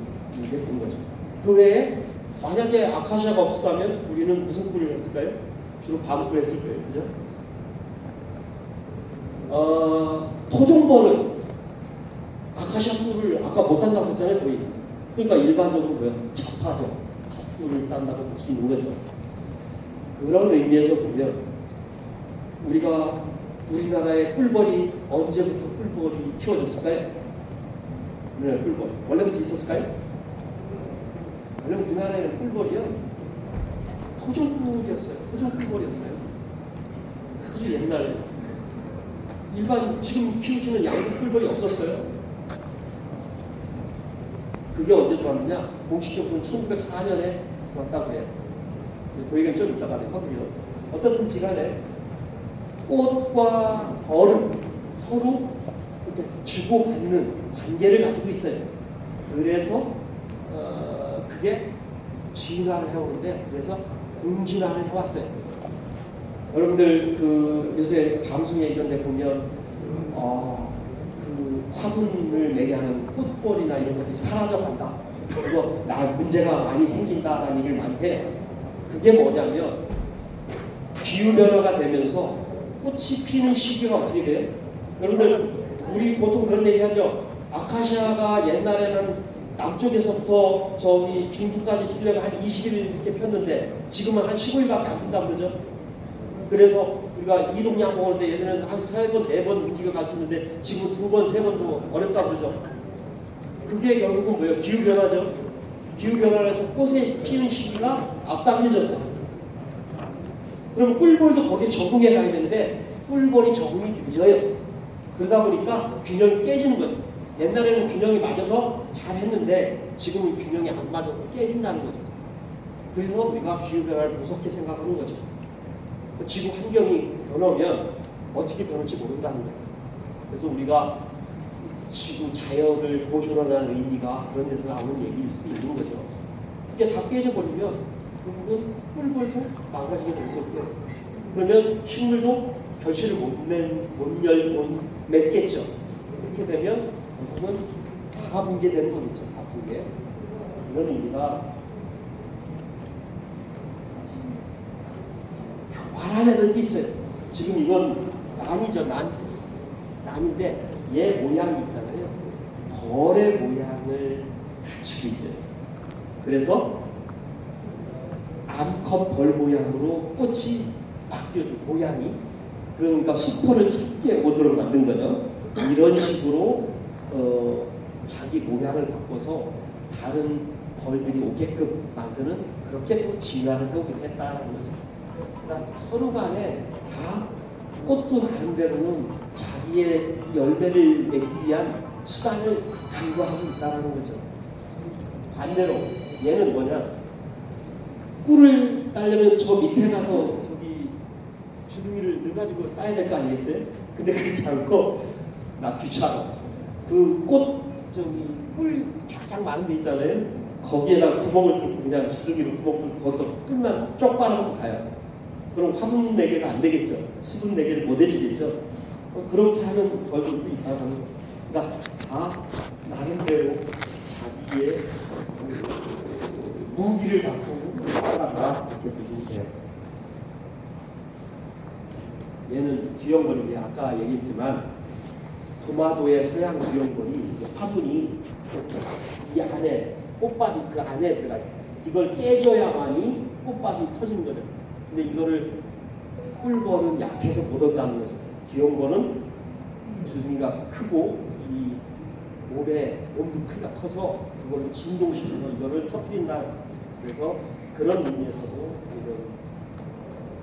게 그런 거죠. 그 외에 만약에 아카시아가 없었다면 우리는 무슨 꿀을 했을까요? 주로 밤꿀 했을 거예요. 그죠? 토종벌은 아카시아 꿀을 아까 못 딴다고 했잖아요. 거의. 그러니까 일반적으로 뭐야? 잡화죠. 잡꿀을 딴다고 볼 수 있는 거죠. 그런 의미에서 보면 우리나라의 꿀벌이 언제부터 꿀벌이 키워졌을까요? 네, 꿀벌. 원래부터 있었을까요? 원래 우리나라에는 꿀벌이요. 토종꿀이었어요. 토종꿀벌이었어요. 아주 옛날에. 일반 지금 키우시는 양육 꿀벌이 없었어요. 그게 언제 들어왔느냐? 공식적으로는 1904년에 들어왔다고 해요. 그 얘기는 좀 이따가 하고요. 어떻든지 간에 꽃과 벌은 서로 이렇게 주고받는 관계를 가지고 있어요. 그래서 그게 진화를 해오는데, 그래서 공진화를 해왔어요. 여러분들 그 요새 방송에 이런 데 보면 그 화분을 매게 하는 꽃벌이나 이런 것들이 사라져간다. 그래서 문제가 많이 생긴다라는 얘기를 많이 해요. 그게 뭐냐면 기후변화가 되면서 꽃이 피는 시기가 어떻게 돼요? 여러분들 우리 보통 그런 얘기 하죠. 아카시아가 옛날에는 남쪽에서부터 저기 중부까지 피려면 한 20일 이렇게 폈는데 지금은 한 15일밖에 안 핀다 그러죠. 그래서 우리가 이동양 먹을 때 얘들은 한 3번, 4번 움직여 갈 수 있는데 지금 2번, 3번도 어렵다 그러죠. 그게 결국은 뭐예요? 기후변화죠. 기후변화를 해서 꽃의 피는 시기가 앞당겨졌어요. 그럼 꿀벌도 거기에 적응해 가야 되는데 꿀벌이 적응이 늦어요. 그러다 보니까 균형이 깨지는 거죠. 옛날에는 균형이 맞아서 잘했는데 지금은 균형이 안 맞아서 깨진다는 거죠. 그래서 우리가 기후변화를 무섭게 생각하는 거죠. 지구 환경이 변하면 어떻게 변할지 모른다는 거예요. 그래서 우리가 지구 자연을 보존하는 의미가 그런 데서 나오는 얘기일 수도 있는 거죠. 이게 다 깨져버리면 결국은 꿀벌도 망가지게 되는 거고요. 그러면 식물도 결실을 못 맺겠죠. 이렇게 되면 결국은 다 붕괴되는 거겠죠. 다 붕괴. 이런 의미가 교활한 애들도 있어요. 지금 이건 난이죠. 난인데 얘 모양이 있잖아요. 벌의 모양을 갖추고 있어요. 그래서 암컷 벌 모양으로 꽃이 바뀌어져. 모양이. 그러니까 수포를 찾게 오도록 만든 거죠. 이런 식으로 자기 모양을 바꿔서 다른 벌들이 오게끔 만드는, 그렇게 또 진화를 해오게 했다는 거죠. 그러니까 서로 간에 다 꽃도 나름대로는 자기의 열매를 맺기 위한 수단을 강구하고 있다는 거죠. 반대로 얘는 뭐냐? 꿀을 따려면 저 밑에 가서 저기 주둥이를 넣어가지고 따야 될 거 아니겠어요? 근데 그렇게 않고, 나 귀찮아. 그 꽃 저기 꿀 가장 많은 데 있잖아요. 거기에다가 구멍을 뚫고 그냥 주둥이로 구멍 뚫고 거기서 꿀만 쪽 빨아먹고 가요. 그럼 화분 매개가 안 되겠죠. 수분 매개를 못 해주겠죠. 그렇게 하는 벌들도 있다는 거예요. 그러니까 다 나름대로 자기의 무기를 갖고 살아가, 이렇게 보시면 돼요. 얘는 귀염벌이, 아까 얘기했지만 도마도의 서양 귀염벌이 화분이 이 안에 꽃밥이 그 안에 들어가 있어요. 이걸 깨줘야만이 꽃밥이 터지는 거죠. 근데 이거를 꿀벌은 약해서 못 얻다는 거죠. 귀염벌은 주둥이가 크고 이 몸의 몸도 크기가 커서 그걸로 진동시켜서 이거를 터뜨린다. 그래서 그런 의미에서도 이런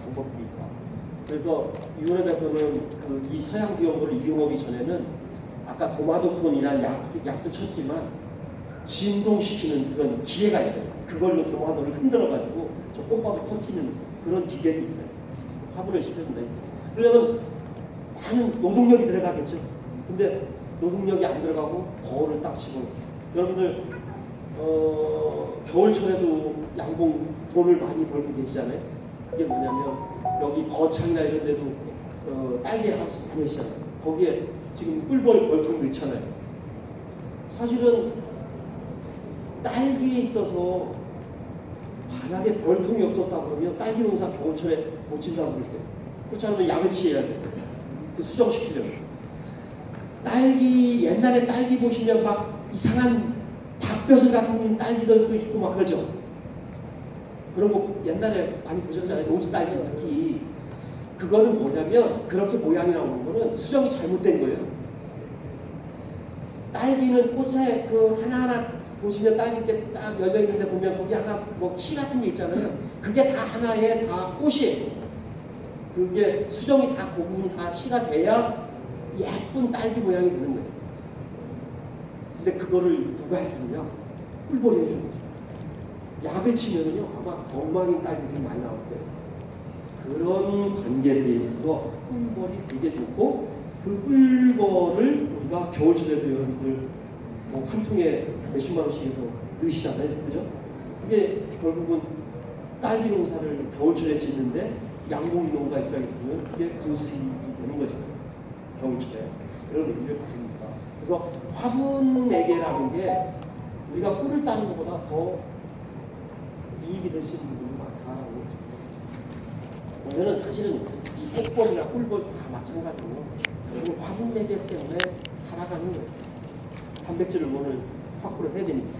방법들이 있다. 그래서 유럽에서는 이 서양 귀염벌을 이용하기 전에는 아까 도마도톤이라는 약도 쳤지만 진동시키는 그런 기계가 있어요. 그걸로 도마도를 흔들어가지고 저 꽃밥을 터치는 그런 기계도 있어요. 화분을 시켜준다 했죠. 그러면 많은 노동력이 들어가겠죠. 근데 노동력이 안 들어가고 거울을 딱 집어넣어요. 여러분들 겨울철에도 양봉 돈을 많이 벌고 계시잖아요. 그게 뭐냐면 여기 거창이나 이런 데도 딸기 하우스 많으시잖아요. 거기에 지금 꿀벌 벌통 넣잖아요. 사실은 딸기에 있어서 만약에 벌통이 없었다 그러면 딸기 농사 겨울철에 못 진다고 그럴 때 그렇지 않으면 약을 취해야 돼. 그 수정시키려면. 딸기 옛날에 딸기 보시면 막 이상한 닭뼈슬 같은 딸기들도 있고 막 그러죠. 그런 거 옛날에 많이 보셨잖아요. 노지 딸기 특히. 그거는 뭐냐면 그렇게 모양이 나오는 거는 수정이 잘못된 거예요. 딸기는 꽃에 그 하나하나 보시면 딸기 때 딱 열려 있는데 보면 거기 하나 뭐 키 같은 게 있잖아요. 그게 다 하나의 다 꽃이에요. 그게 수정이 다 그 부분이 다 시가 돼야 예쁜 딸기 모양이 되는 거예요. 근데 그거를 누가 해주느냐? 꿀벌이 해주는 거예요. 약을 치면은요 아마 엉망인 딸기들이 많이 나올 거예요. 그런 관계에 있어서 꿀벌이 되게 좋고 그 꿀벌을 우리가 겨울철에도 여러분들 뭐 한 통에 몇십만 원씩 해서 넣으시잖아요. 그죠? 그게 결국은 딸기 농사를 겨울철에 짓는데 양봉 농가 입장에서 보면 그게 그 수입이 되는 거죠. 겨울철에. 그런 의미를 가집니다. 그래서 화분 매개라는 게 우리가 꿀을 따는 것보다 더 이익이 될 수 있는 부분이 많다라는 거죠. 오늘은 사실은 이 꽃벌이나 꿀벌 다 마찬가지고 그리고 화분 매개 때문에 살아가는 거예요. 단백질을 오늘 확보를 해야 됩니다.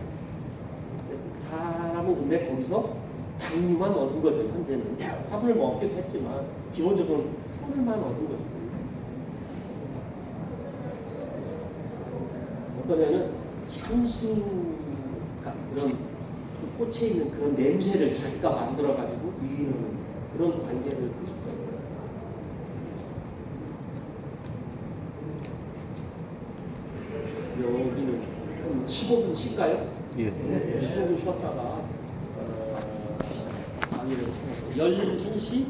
사람은 근데 거기서 당류만 얻은 거죠. 현재는 화분을 먹기도 했지만 기본적으로 꿀만 얻은 거죠. 어떤 애는 향수 그런 그 꽃에 있는 그런 냄새를 자기가 만들어가지고 유인하는 그런 관계들도 있어요. 여기는 한 15분 쉴까요? 예. 15분 쉬었다가 11시